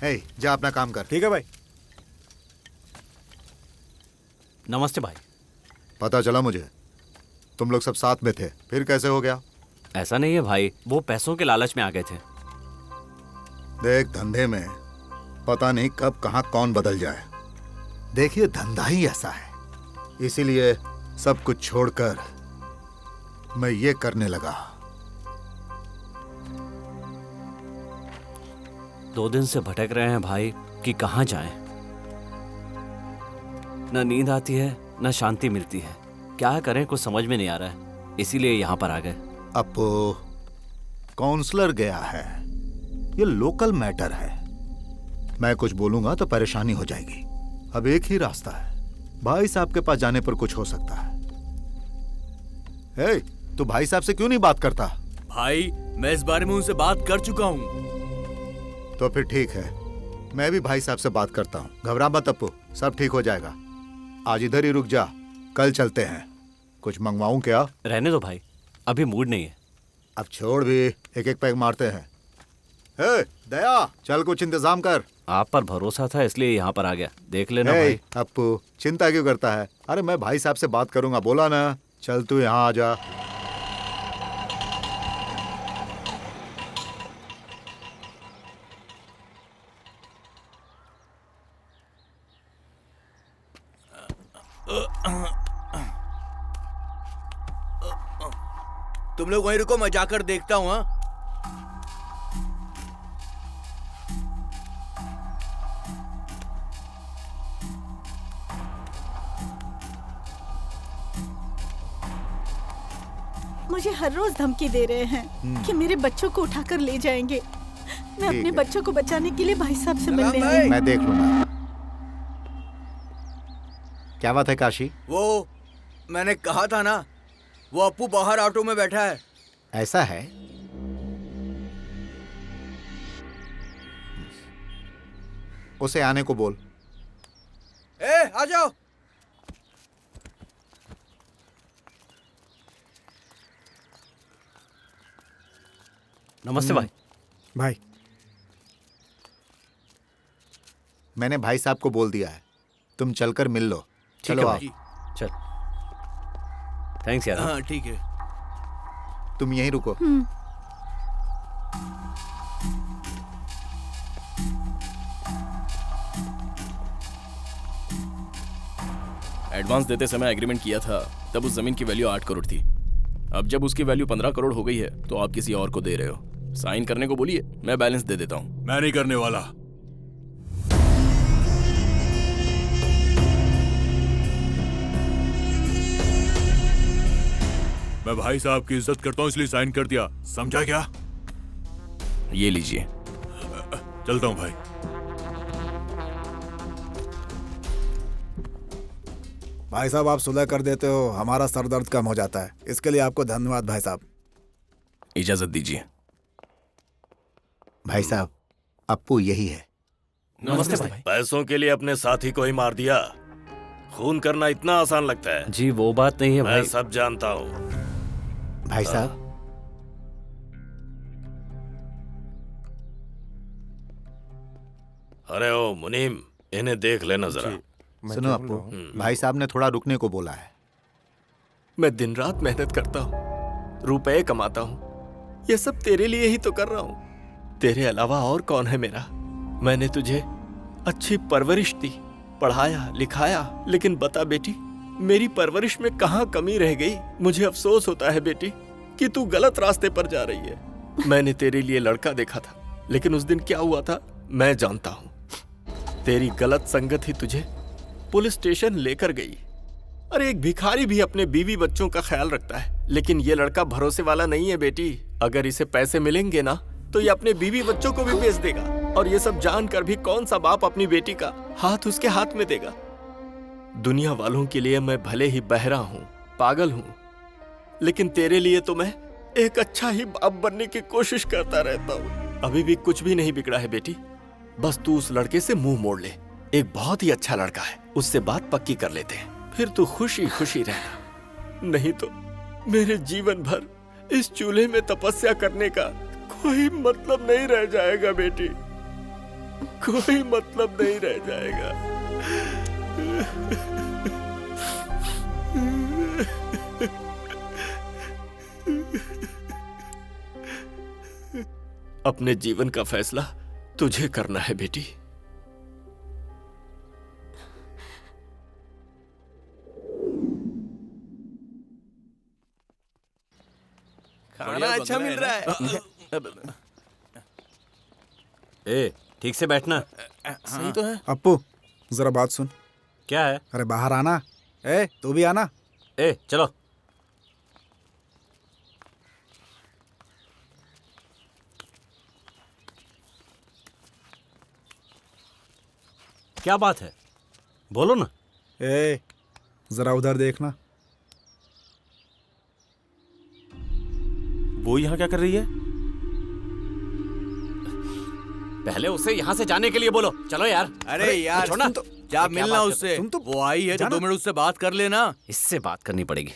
ए, जा अपना काम कर। ठीक है भाई। नमस्ते भाई। पता चला मुझे तुम लोग सब साथ में थे, फिर कैसे हो गया? ऐसा नहीं है भाई, वो पैसों के लालच में आ गए थे। देख, धंधे में पता नहीं कब कहां कौन बदल जाए। देखिए, धंधा ही ऐसा है, इसीलिए सब कुछ छोड़कर मैं ये करने लगा। 2 दिन से भटक रहे हैं भाई कि कहाँ जाएं। न नींद आती है न शांति मिलती है, क्या करें कुछ समझ में नहीं आ रहा है, इसीलिए यहाँ पर आ गए। अब काउंसलर गया है, ये लोकल मैटर है, मैं कुछ बोलूंगा तो परेशानी हो जाएगी। अब एक ही रास्ता है, भाई साहब के पास जाने पर कुछ हो सकता है। तू भाई साहब से क्यों नहीं बात करता? भाई मैं इस बारे में उनसे बात कर चुका हूँ। तो फिर ठीक है, मैं भी भाई साहब से बात करता हूँ। घबरा मत अप्पू, सब ठीक हो जाएगा। आज इधर ही रुक जा, कल चलते हैं। कुछ मंगवाऊं क्या? रहने दो भाई, अभी मूड नहीं है। अब छोड़ भी, एक एक पैक मारते हैं। दया, चल कुछ इंतजाम कर। आप पर भरोसा था इसलिए यहाँ पर आ गया, देख लेना भाई। अप्पू चिंता क्यों करता है? अरे मैं भाई साहब से बात करूंगा, बोला ना। चल तू यहाँ आ जा। तुम लोग वहीं रुको, मैं जाकर देखता हूँ। हाँ, मुझे हर रोज धमकी दे रहे हैं कि मेरे बच्चों को उठाकर ले जाएंगे। मैं अपने बच्चों को बचाने के लिए भाई साहब से मिलने आई हूं। मैं देख लूंगा। क्या बात है काशी? वो मैंने कहा था ना, वो अप्पू बाहर ऑटो में बैठा है। ऐसा है? उसे आने को बोल। आ जाओ। नमस्ते भाई। भाई मैंने भाई साहब को बोल दिया है, तुम चलकर मिल लो। चलो आप। चल। थैंक्स यार। हाँ ठीक है। तुम यहीं रुको। एडवांस देते समय एग्रीमेंट किया था, तब उस जमीन की वैल्यू 8 करोड़ थी। अब जब उसकी वैल्यू 15 करोड़ हो गई है तो आप किसी और को दे रहे हो। साइन करने को बोलिए, मैं बैलेंस दे देता हूँ। मैं नहीं करने वाला। मैं भाई साहब की इज्जत करता हूँ इसलिए साइन कर दिया, समझा क्या? ये लीजिए। चलता हूँ भाई। भाई साहब, आप सुलह कर देते हो, हमारा सर दर्द कम हो जाता है। इसके लिए आपको धन्यवाद भाई साहब। इजाजत दीजिए। भाई साहब, अप्पू यही है। नमस्ते भाई। पैसों के लिए अपने साथी को ही मार दिया। खून करना इतना आसान लगता है? जी वो बात नहीं है भाई। मैं सब जानता हूँ। भाई साहब, अरे ओ मुनीम, इन्हें देख लेना जरा। सुनो अप्पू, भाई साहब ने थोड़ा रुकने को बोला है। मैं दिन रात मेहनत करता हूँ, रुपए कमाता हूँ, ये सब तेरे लिए ही तो कर रहा हूँ। तेरे अलावा और कौन है मेरा? मैंने तुझे अच्छी परवरिश दी, पढ़ाया लिखाया, लेकिन बता बेटी, मेरी परवरिश में कहाँ कमी रह गई? मुझे अफसोस होता है बेटी कि तू गलत रास्ते पर जा रही है। मैंने तेरे लिए लड़का देखा था, लेकिन उस दिन क्या हुआ था मैं जानता हूँ। तेरी गलत संगत ही तुझे पुलिस स्टेशन लेकर गई। अरे एक भिखारी भी अपने बीवी बच्चों का ख्याल रखता है, लेकिन ये लड़का भरोसे वाला नहीं है बेटी। अगर इसे पैसे मिलेंगे ना तो ये अपने बीवी बच्चों को भी बेच देगा, और ये सब जानकर भी कौन सा बाप अपनी बेटी का हाथ उसके हाथ में देगा? दुनिया वालों के लिए मैं भले ही बहरा हूँ, पागल हूँ, लेकिन तेरे लिए तो मैं एक अच्छा ही बाप बनने की कोशिश करता रहता हूँ। अभी भी कुछ भी नहीं बिगड़ा है बेटी, बस तू उस लड़के से मुंह मोड़ ले। एक बहुत ही अच्छा लड़का है, उससे बात पक्की कर लेते हैं, फिर तू खुशी खुशी रहना। नहीं तो मेरे जीवन भर इस चूल्हे में तपस्या करने का कोई मतलब नहीं रह जाएगा बेटी। कोई मतलब नहीं रह जाएगा। अपने जीवन का फैसला तुझे करना है बेटी। खाना अच्छा मिल रहा है। ए, ठीक से बैठना। सही तो है। अप्पू जरा बात सुन। क्या है? अरे बाहर आना। ए तू भी आना। ए चलो। क्या बात है, बोलो ना। ए जरा उधर देखना। वो यहाँ क्या कर रही है? पहले उसे यहाँ से जाने के लिए बोलो। चलो यार। अरे यार छोड़ना। क्या मिलना उससे? वो आई है तो 2 मिनट उससे बात कर लेना। इससे बात करनी पड़ेगी।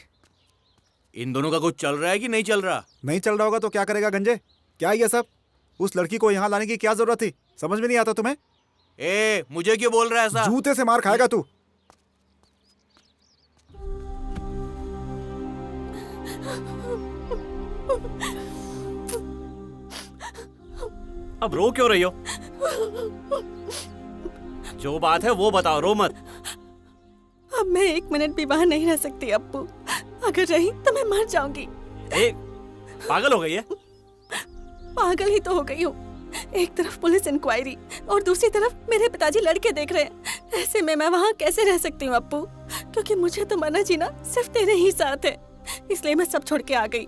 इन दोनों का कुछ चल रहा है कि नहीं चल रहा? नहीं चल रहा होगा तो क्या करेगा गंजे? क्या ये सब? उस लड़की को यहाँ लाने की क्या जरूरत थी? समझ में नहीं आता तुम्हें? ए मुझे क्यों बोल रहा है ऐसा? जूते से मार खाएगा तू। अब रो क्यों रही हो? जो बात है वो बताओ, रो मत। अब मैं 1 मिनट भी बाहर नहीं रह सकती अप्पू। अगर रही तो मैं मर जाऊंगी। पागल हो गई है? पागल ही तो हो गई हूँ। एक तरफ पुलिस इंक्वायरी और दूसरी तरफ मेरे पिताजी लड़के देख रहे हैं। ऐसे में मैं वहाँ कैसे रह सकती हूँ अप्पू? क्योंकि मुझे तो मरना जीना सिर्फ तेरे ही साथ है, इसलिए मैं सब छोड़ के आ गई।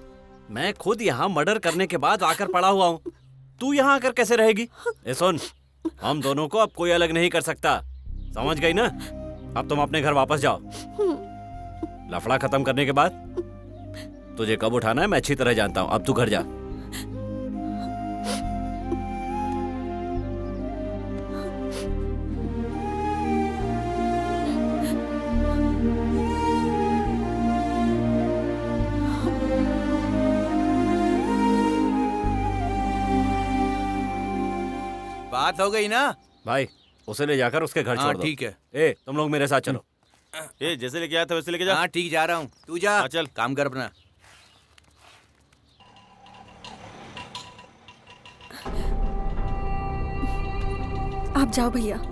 मैं खुद यहाँ मर्डर करने के बाद आकर पड़ा हुआ हूँ। तू यहाँ आकर कैसे रहेगी? ए सुन, हम दोनों को अब कोई अलग नहीं कर सकता, समझ गई ना? अब तुम अपने घर वापस जाओ। लफड़ा खत्म करने के बाद तुझे कब उठाना है मैं अच्छी तरह जानता हूँ। अब तू घर जा। बात हो गई ना भाई? उसे ले जाकर उसके घर छोड़ दो। ठीक है। ए तुम लोग मेरे साथ चलो। ए जैसे लेके आया था वैसे लेके जा। हाँ ठीक जा रहा हूँ, तू जा। चल काम कर अपना। आप जाओ भैया।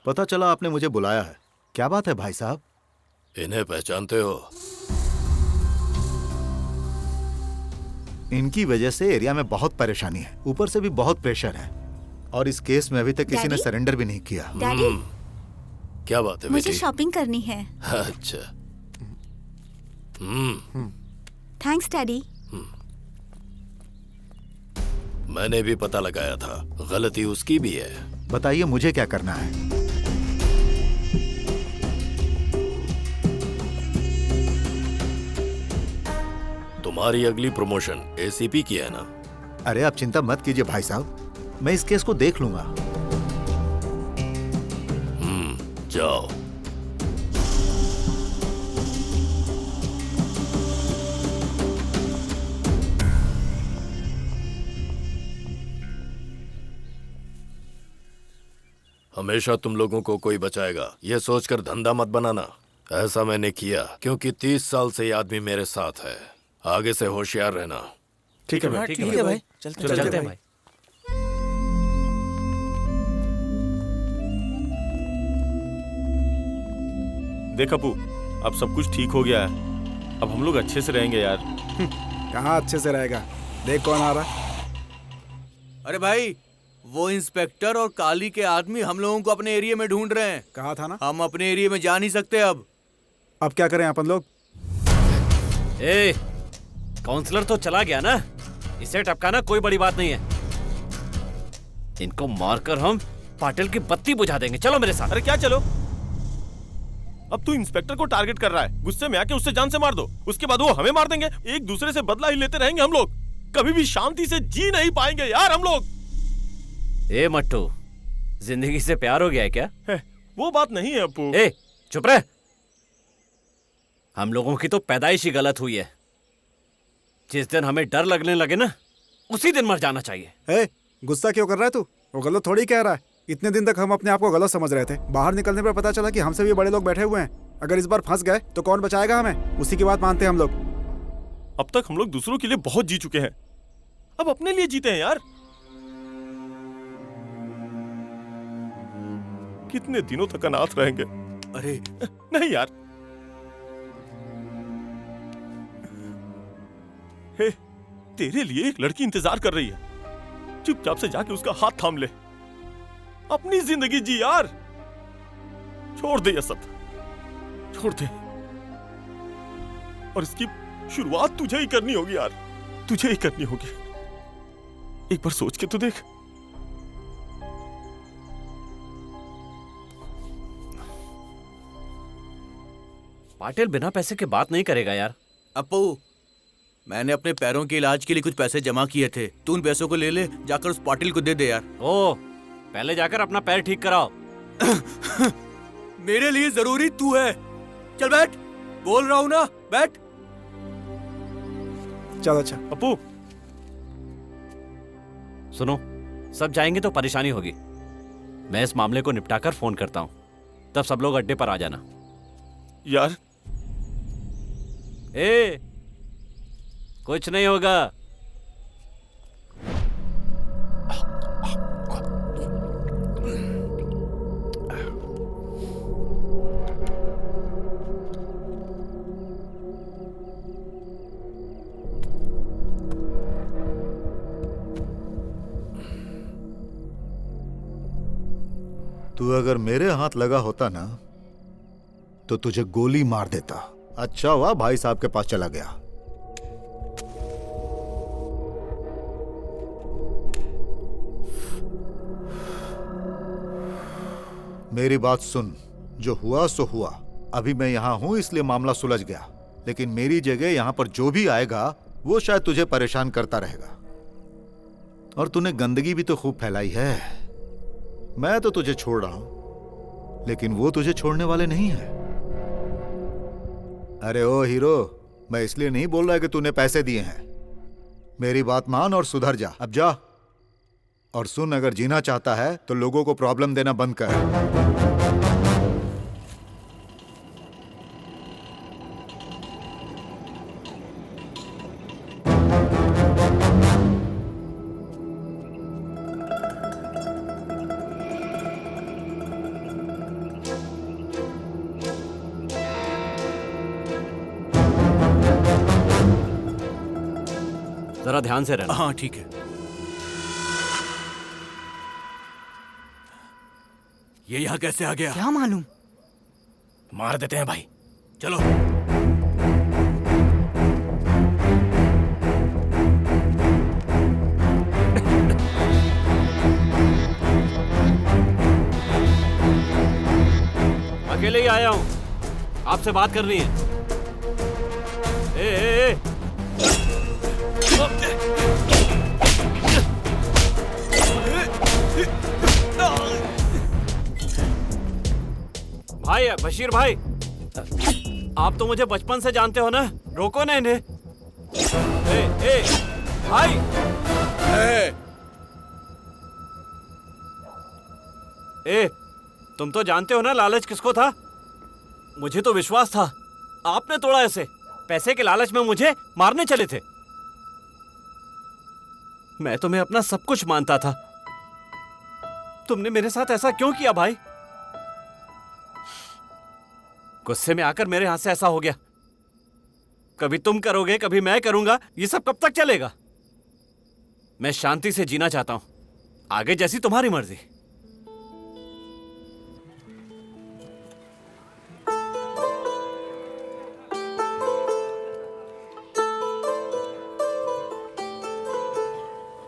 पता चला आपने मुझे बुलाया है। क्या बात है भाई साहब? इन्हें पहचानते हो? इनकी वजह से एरिया में बहुत परेशानी है, ऊपर से भी बहुत प्रेशर है, और इस केस में अभी तक किसी ने सरेंडर भी नहीं किया। डैडी, क्या बात है मुझे बेटी? शॉपिंग करनी है। अच्छा। Thanks daddy. मैंने भी पता लगाया था, गलती उसकी भी है। बताइए मुझे क्या करना है? तुम्हारी अगली प्रमोशन एसीपी की है ना? अरे आप चिंता मत कीजिए भाई साहब, मैं इस केस को देख लूंगा। जाओ। हमेशा तुम लोगों को कोई बचाएगा ये सोचकर धंधा मत बनाना। ऐसा मैंने किया क्योंकि 30 साल से ये आदमी मेरे साथ है। आगे से होशियार रहना। ठीक है भाई। ठीक है भाई, चलते हैं भाई। देख अपू, अब सब कुछ ठीक हो गया है। अब हम लोग अच्छे से रहेंगे यार। कहाँ अच्छे से रहेगा? देख कौन आ रहा। अरे भाई, वो इंस्पेक्टर और काली के आदमी हम लोगों को अपने एरिया में ढूंढ रहे हैं। कहा था ना हम अपने एरिया में जा नहीं सकते। अब क्या करें अपन लोग? ए, काउंसलर तो चला गया ना, इसे टपकाना कोई बड़ी बात नहीं है। इनको मारकर हम पाटिल की बत्ती बुझा देंगे। चलो मेरे साथ। अरे क्या चलो? अब तू इंस्पेक्टर को टारगेट कर रहा है। गुस्से में आके उससे जान से मार दो, उसके बाद वो हमें मार देंगे। एक दूसरे से बदला ही लेते रहेंगे हम लोग। कभी भी शांति से जी नहीं पाएंगे यार हम लोग। ए मट्टू, जिंदगी से प्यार हो गया है क्या? वो बात नहीं है अप्पू। ए चुप रह। हम लोगों की तो पैदाइश ही गलत हुई है। जिस दिन हमें डर लगने लगे ना, उसी दिन मर जाना चाहिए। ए, गुस्सा क्यों कर रहा है तू? वो गलत थोड़ी कह रहा है। इतने दिन तक हम अपने आप को गलत समझ रहे थे। बाहर निकलने पर पता चला कि हमसे भी बड़े लोग बैठे हुए हैं। अगर इस बार फंस गए तो कौन बचाएगा हमें? उसी की बात मानते हैं हम लोग। अब तक हम लोग दूसरों के लिए बहुत जी चुके हैं, अब अपने लिए जीते हैं यार। कितने दिनों तक अनाथ रहेंगे? अरे नहीं यार। हे, तेरे लिए एक लड़की इंतजार कर रही है। चुपचाप से जाके उसका हाथ थाम ले, अपनी जिंदगी जी यार। छोड़ दे ये सब, छोड़ दे। और इसकी शुरुआत तुझे ही करनी होगी यार, तुझे ही करनी होगी। एक बार सोच के तो देख। पाटिल बिना पैसे के बात नहीं करेगा यार। अप्पू, मैंने अपने पैरों के इलाज के लिए कुछ पैसे जमा किए थे। तू उन पैसों को ले ले, जाकर उस पाटिल को दे दे यार। ओ, पहले जाकर अपना पैर ठीक कराओ। मेरे लिए जरूरी तू है। चल बैठ, बोल रहा हूं ना, बैठ। चल अच्छा। अप्पू सुनो, सब जाएंगे तो परेशानी होगी। मैं इस मामले को निपटाकर फोन करता हूं, तब सब लोग अड्डे पर आ जाना। यार ए, कुछ नहीं होगा। तू अगर मेरे हाथ लगा होता ना तो तुझे गोली मार देता। अच्छा हुआ भाई साहब के पास चला गया। मेरी बात सुन, जो हुआ सो हुआ। अभी मैं यहां हूं इसलिए मामला सुलझ गया, लेकिन मेरी जगह यहां पर जो भी आएगा वो शायद तुझे परेशान करता रहेगा। और तूने गंदगी भी तो खूब फैलाई है। मैं तो तुझे छोड़ रहा हूं, लेकिन वो तुझे छोड़ने वाले नहीं है। अरे ओ हीरो, मैं इसलिए नहीं बोल रहा कि तूने पैसे दिए हैं। मेरी बात मान और सुधर जा। अब जा। और सुन, अगर जीना चाहता है तो लोगों को प्रॉब्लम देना बंद कर। जरा ध्यान से रहना। हाँ ठीक है। ये यहाँ कैसे आ गया? क्या मालूम। मार देते हैं भाई, चलो। अकेले ही आया हूं, आपसे बात करनी है। ए, भाई बशीर भाई, आप तो मुझे बचपन से जानते हो ना, रोको ना इन्हें। ए, भाई। ए, तुम तो जानते हो ना लालच किसको था। मुझे तो विश्वास था, आपने तोड़ा ऐसे। पैसे के लालच में मुझे मारने चले थे। मैं तुम्हें अपना सब कुछ मानता था। तुमने मेरे साथ ऐसा क्यों किया भाई? गुस्से में आकर मेरे हाथ से ऐसा हो गया। कभी तुम करोगे, कभी मैं करूंगा। ये सब कब तक चलेगा? मैं शांति से जीना चाहता हूं, आगे जैसी तुम्हारी मर्जी।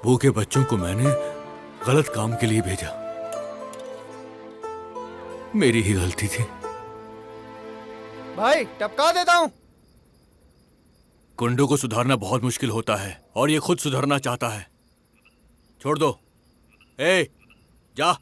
भूखे बच्चों को मैंने गलत काम के लिए भेजा। मेरी ही गलती थी। भाई टपका देता हूं। गुंडों को सुधारना बहुत मुश्किल होता है और ये खुद सुधरना चाहता है। छोड़ दो। ए, जा।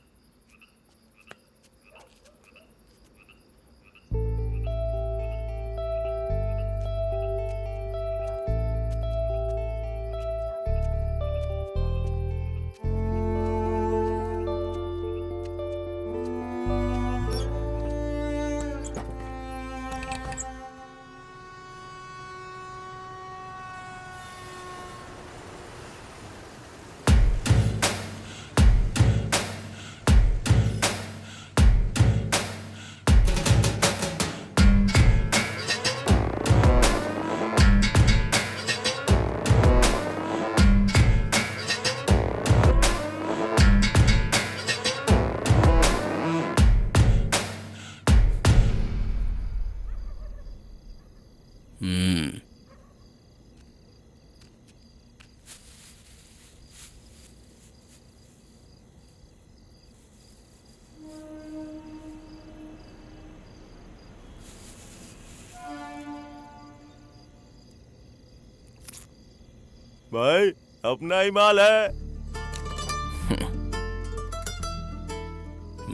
भाई अपना ही माल है।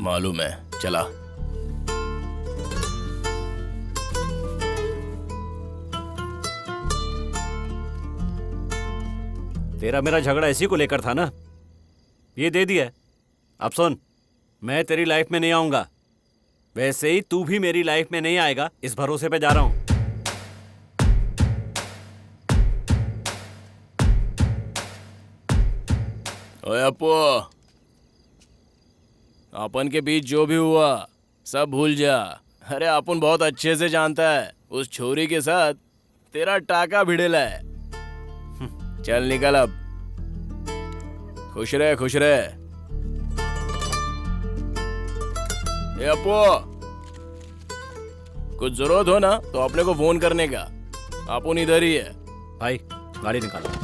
मालूम है, चला। तेरा मेरा झगड़ा इसी को लेकर था ना, ये दे दिया। अब सुन, मैं तेरी लाइफ में नहीं आऊंगा, वैसे ही तू भी मेरी लाइफ में नहीं आएगा, इस भरोसे पे जा रहा हूं। ओए अपू, अपन के बीच जो भी हुआ सब भूल जा। अरे अपन बहुत अच्छे से जानता है उस छोरी के साथ तेरा टाका भिड़ेला है। चल निकल अब। खुश रहे, खुश रहे। ए अपू, कुछ जरूरत हो ना तो अपने को फोन करने का, अपन इधर ही है। भाई गाड़ी निकालो।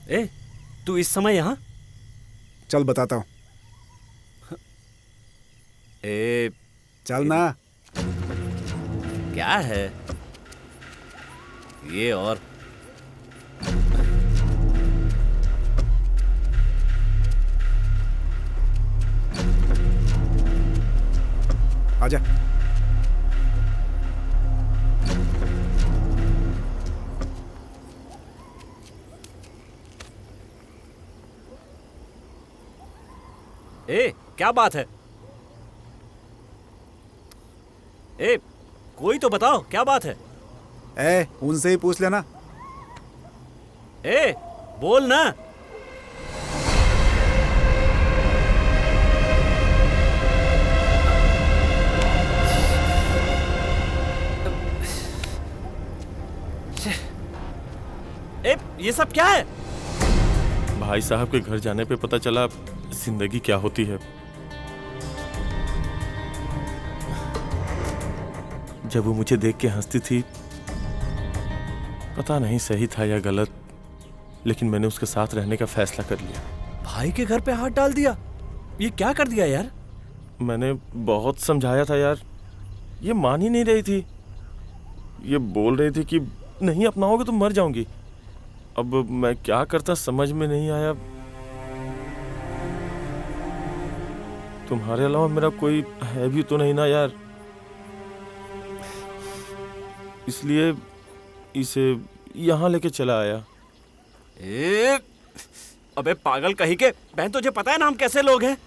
ए, तू इस समय यहाँ? चल बताता हूँ। ए, चल ना। क्या है ये? और आजा। ए, क्या बात है? ए, कोई तो बताओ क्या बात है? ए, उनसे ही पूछ लेना। ए, बोल ना। ए, ये सब क्या है? भाई साहब के घर जाने पे पता चला जिंदगी क्या होती है। जब वो मुझे देख के हंसती थी, पता नहीं सही था या गलत, लेकिन मैंने उसके साथ रहने का फैसला कर लिया। भाई के घर पे हाथ डाल दिया? ये क्या कर दिया यार? मैंने बहुत समझाया था यार, ये मान ही नहीं रही थी। ये बोल रही थी कि नहीं अपनाओगे तो मर जाऊंगी। अब मैं क्या करता समझ में नहीं आया। तुम्हारे अलावा मेरा कोई है भी तो नहीं ना यार, इसलिए इसे यहाँ लेके चला आया। अबे पागल कहीं के, बहन तुझे पता है ना हम कैसे लोग हैं?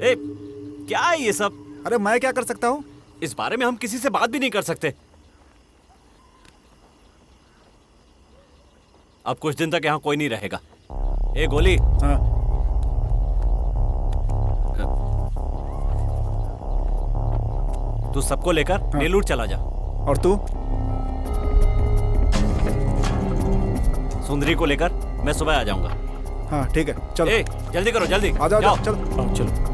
ए, क्या है ये सब? अरे मैं क्या कर सकता हूँ? इस बारे में हम किसी से बात भी नहीं कर सकते। अब कुछ दिन तक यहाँ कोई नहीं रहेगा। ए गोली। हाँ। तू सबको लेकर नेलूर चला जा। और तू? सुंदरी को लेकर मैं सुबह आ जाऊंगा। हाँ ठीक है, चलो। ए, जल्दी करो, जल्दी आ जाओ, चलो। चलो।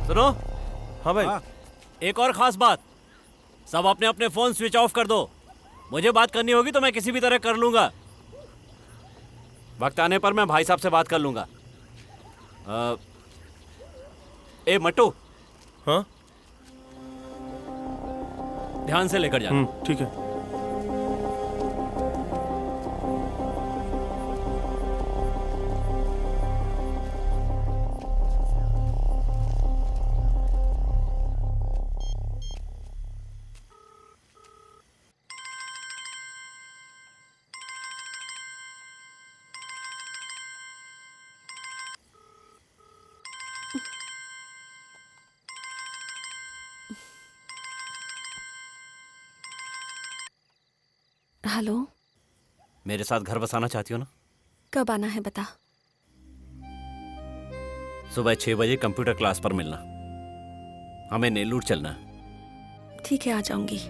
सुनो। हाँ भाई। एक और खास बात, सब अपने अपने फोन स्विच ऑफ कर दो। मुझे बात करनी होगी तो मैं किसी भी तरह कर लूंगा। वक्त आने पर मैं भाई साहब से बात कर लूंगा। ए मट्टू। हाँ? ध्यान से लेकर जाना। ठीक है। हेलो। मेरे साथ घर बसाना चाहती हो ना? कब आना है बता। सुबह 6 बजे कंप्यूटर क्लास पर मिलना। हमें नेलूर चलना है। ठीक है, आ जाऊंगी।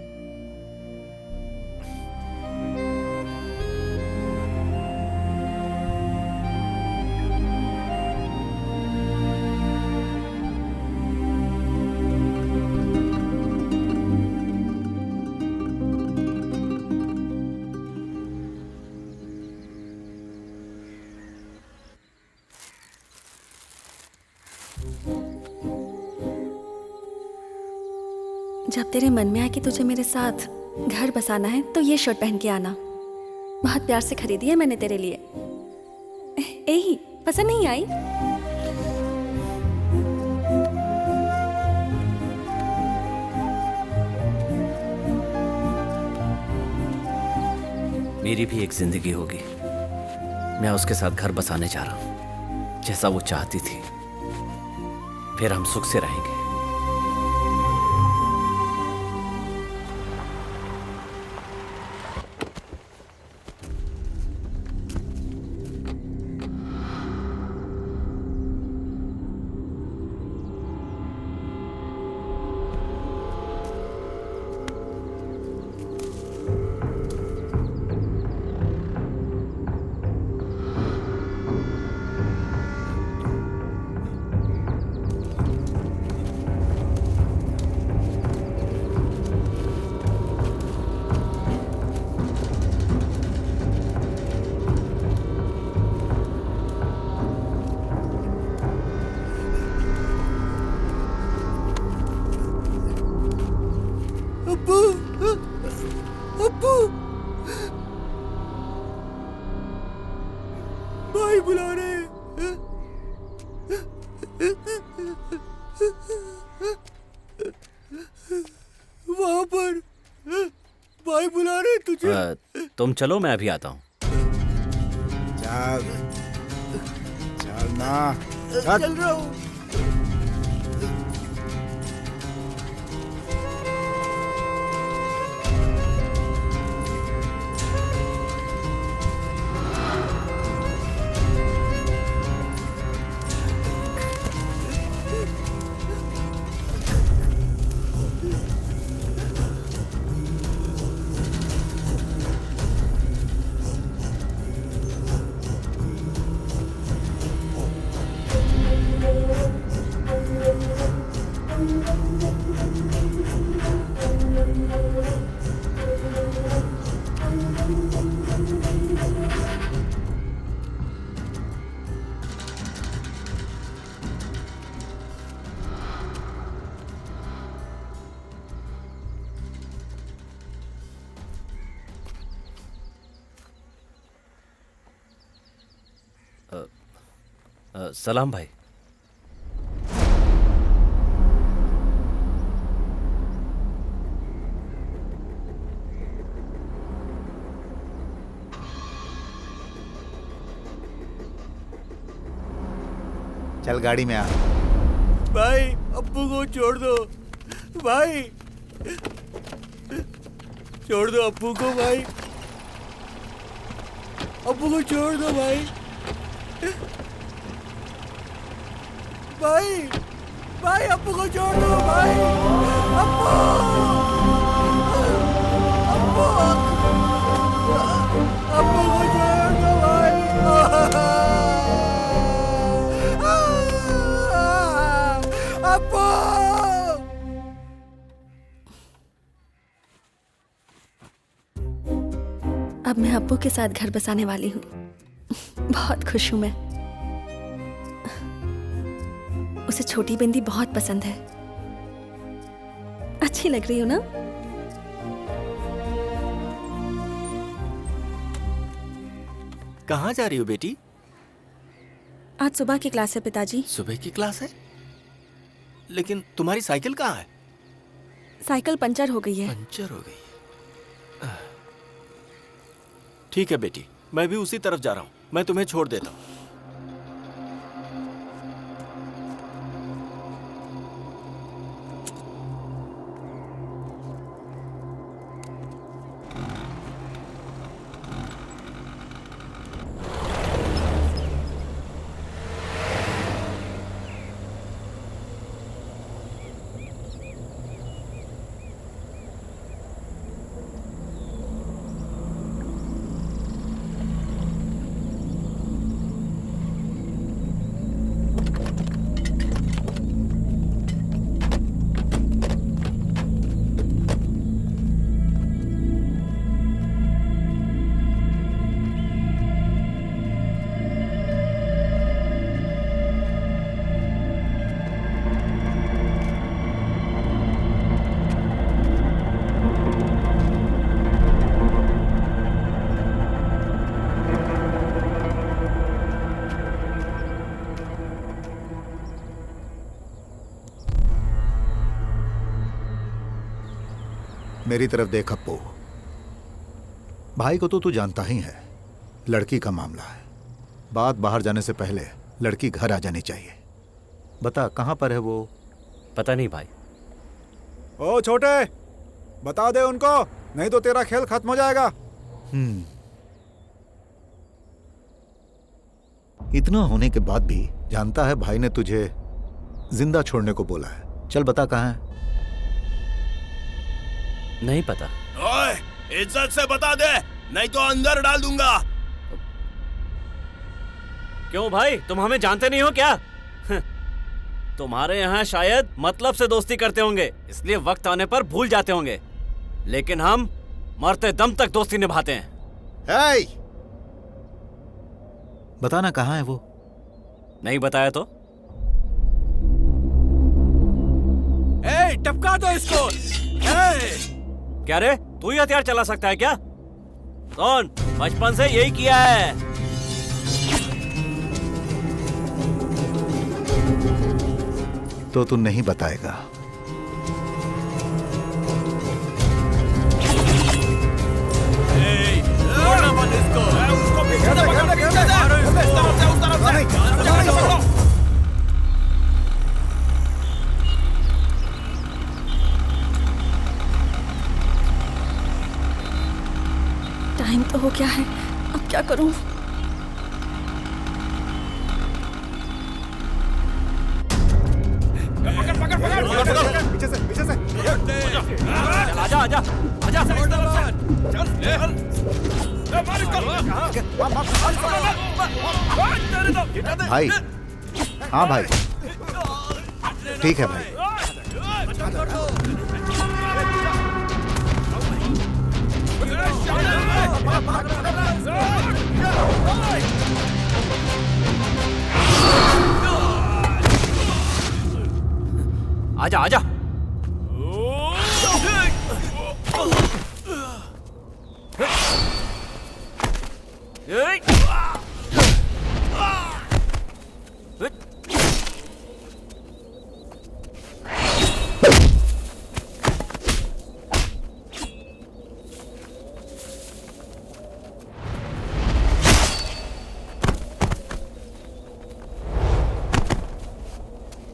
जब तेरे मन में आए कि तुझे मेरे साथ घर बसाना है तो ये शर्ट पहन के आना। बहुत प्यार से खरीदी है मैंने तेरे लिए। यही पसंद नहीं आई? मेरी भी एक जिंदगी होगी। मैं उसके साथ घर बसाने जा रहा हूं, जैसा वो चाहती थी। फिर हम सुख से रहेंगे। भाई बुला रहे हैं। वहां पर भाई बुला रहे तुझे। तुम चलो, मैं अभी आता हूँ। चल चल ना, चल रहा हूँ। सलाम भाई। चल गाड़ी में आ। भाई अप्पू को छोड़ दो भाई, छोड़ दो अप्पू को भाई, अप्पू को छोड़ दो भाई, भाई भाई अप्पू को छोड़ दो भाई, अप्पू अप्पू अप्पू को छोड़ दो भाई। अप्पू अब मैं अप्पू के साथ घर बसाने वाली हूँ। बहुत खुश हूँ मैं। उसे छोटी बिंदी बहुत पसंद है। अच्छी लग रही हूँ ना? कहाँ जा रही हो बेटी? आज सुबह की क्लास है पिताजी। सुबह की क्लास है? लेकिन तुम्हारी साइकिल कहाँ है? साइकिल पंचर हो गई है। पंचर हो गई है। ठीक है बेटी, मैं भी उसी तरफ जा रहा हूँ, मैं तुम्हें छोड़ देता हूँ। मेरी तरफ देख अप्पू, भाई को तो तू जानता ही है, लड़की का मामला है। बात बाहर जाने से पहले लड़की घर आ जानी चाहिए। बता कहां पर है वो? पता नहीं भाई। ओ छोटे, बता दे उनको, नहीं तो तेरा खेल खत्म हो जाएगा। इतना होने के बाद भी जानता है भाई ने तुझे जिंदा छोड़ने को बोला है। चल बता कहां है? नहीं पता। ओए, इज्जत से बता दे, नहीं तो अंदर डाल दूंगा। क्यों भाई, तुम हमें जानते नहीं हो क्या? तुम्हारे यहाँ शायद मतलब से दोस्ती करते होंगे, इसलिए वक्त आने पर भूल जाते होंगे, लेकिन हम मरते दम तक दोस्ती निभाते हैं। hey! बताना कहाँ है वो? नहीं बताया तो? टपका दो इसको। क्या रे, तू ही हथियार चला सकता है क्या? कौन? बचपन से यही किया है। तो तू नहीं बताएगा। टाइम तो हो गया है, अब क्या करूं? पीछे से, पीछे से। आजा, आजा, आजा। भाई, हाँ भाई, ठीक है भाई। आजा, आजा।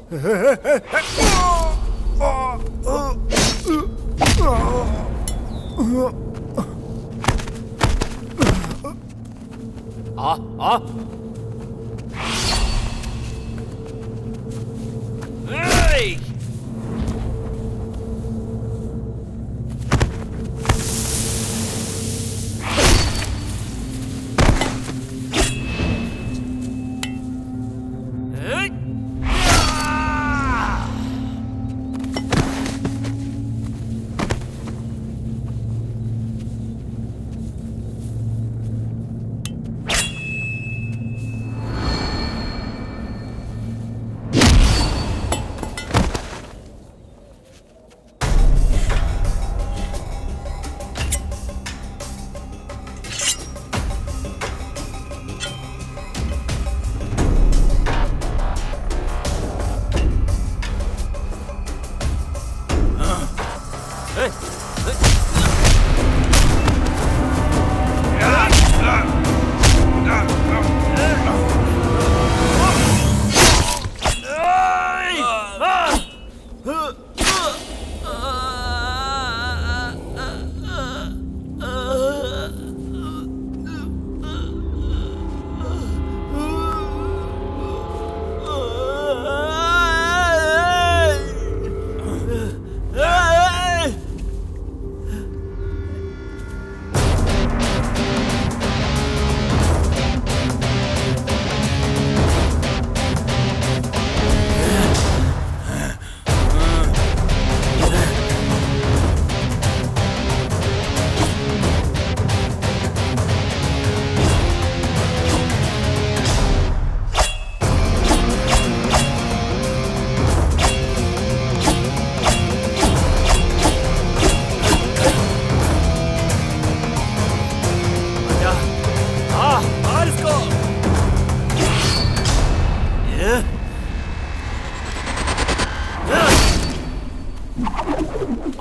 आ Hey!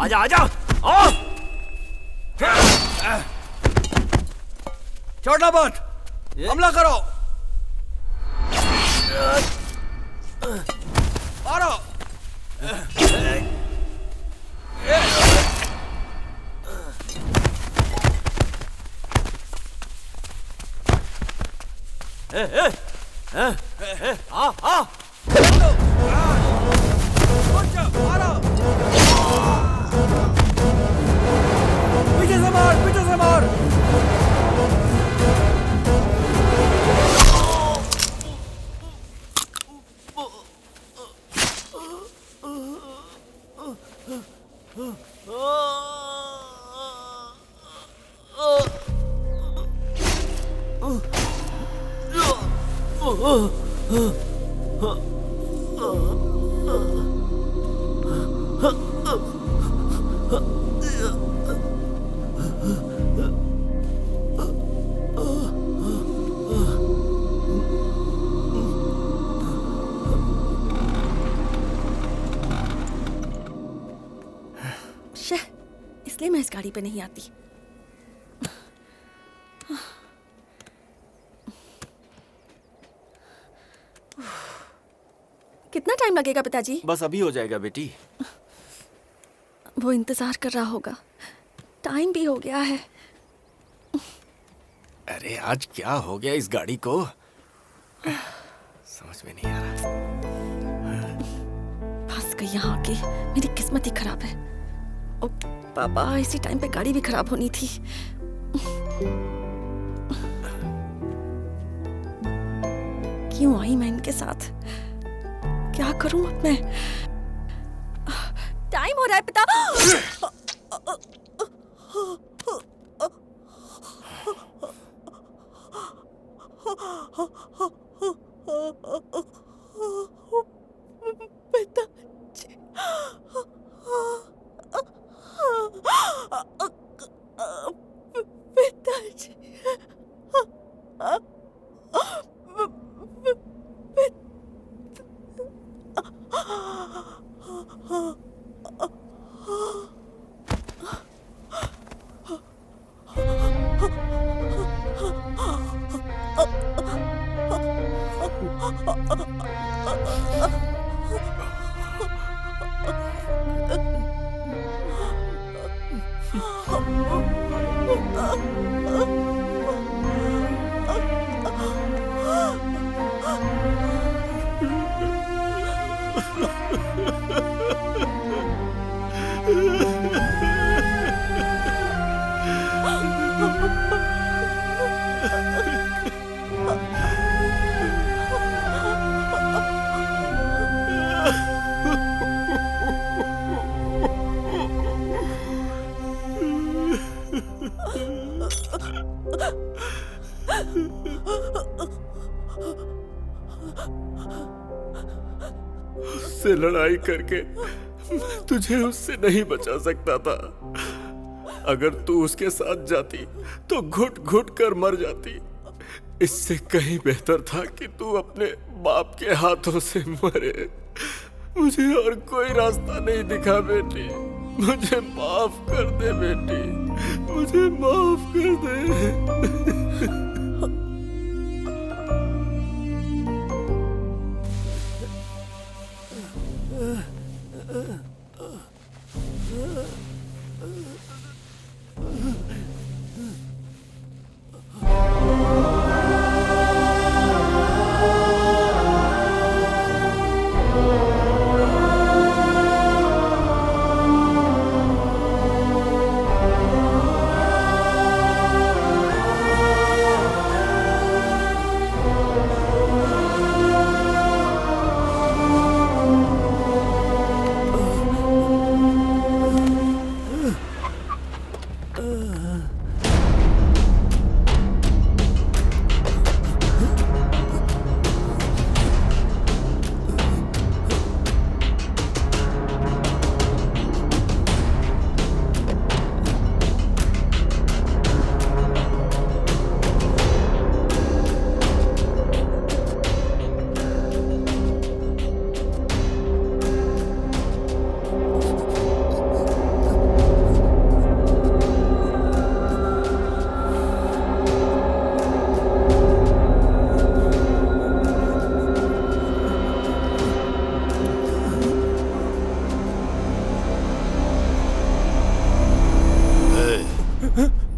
आजा आजा आओ छोड़ना मत, हमला करो, मारो। आ पीछे से मार, पीछे से मार। इसलिए मैं इस गाड़ी पे नहीं आती। कितना टाइम लगेगा पिताजी? बस अभी हो जाएगा बेटी। वो इंतजार कर रहा होगा, टाइम भी हो गया है। अरे आज क्या हो गया इस गाड़ी को, समझ में नहीं आ रहा। फंस गई यहाँ आके, मेरी किस्मत ही खराब है। ओ पापा, इसी टाइम पे गाड़ी भी खराब होनी थी। क्यों आई मैं इनके साथ? क्या करूं अब मैं? टाइम हो रहा है पिता। उससे लड़ाई करके मैं तुझे उससे नहीं बचा सकता था। अगर तू उसके साथ जाती तो घुट घुट कर मर जाती। इससे कहीं बेहतर था कि तू अपने बाप के हाथों से मरे। मुझे और कोई रास्ता नहीं दिखा बेटी। मुझे माफ कर दे बेटी, मुझे माफ कर दे।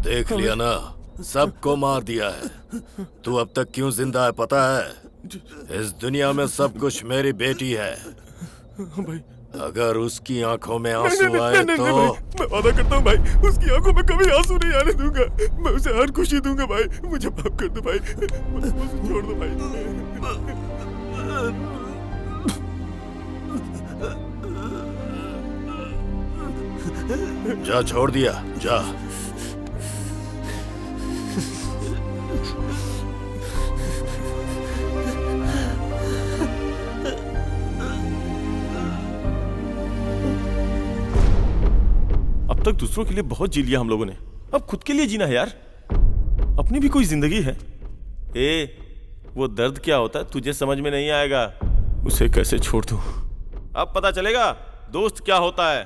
देख लिया ना, सबको मार दिया है। तू अब तक क्यों जिंदा है पता है? इस दुनिया में सब कुछ मेरी बेटी है। भाई अगर उसकी आंखों में आंसू आए तो मैं वादा करता हूँ भाई, उसकी आंखों में कभी आंसू नहीं आने दूंगा। मैं उसे हर खुशी दूंगा भाई। मुझे माफ कर दो भाई, मुझे छोड़ दो भाई। जा, छोड़ दिया, जा। अब तक दूसरों के लिए बहुत जी लिया हम लोगों ने, अब खुद के लिए जीना है यार। अपनी भी कोई जिंदगी है। वो दर्द क्या होता है तुझे समझ में नहीं आएगा। उसे कैसे छोड़ दूं? अब पता चलेगा दोस्त क्या होता है।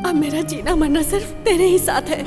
अब मेरा जीना मरना सिर्फ तेरे ही साथ है।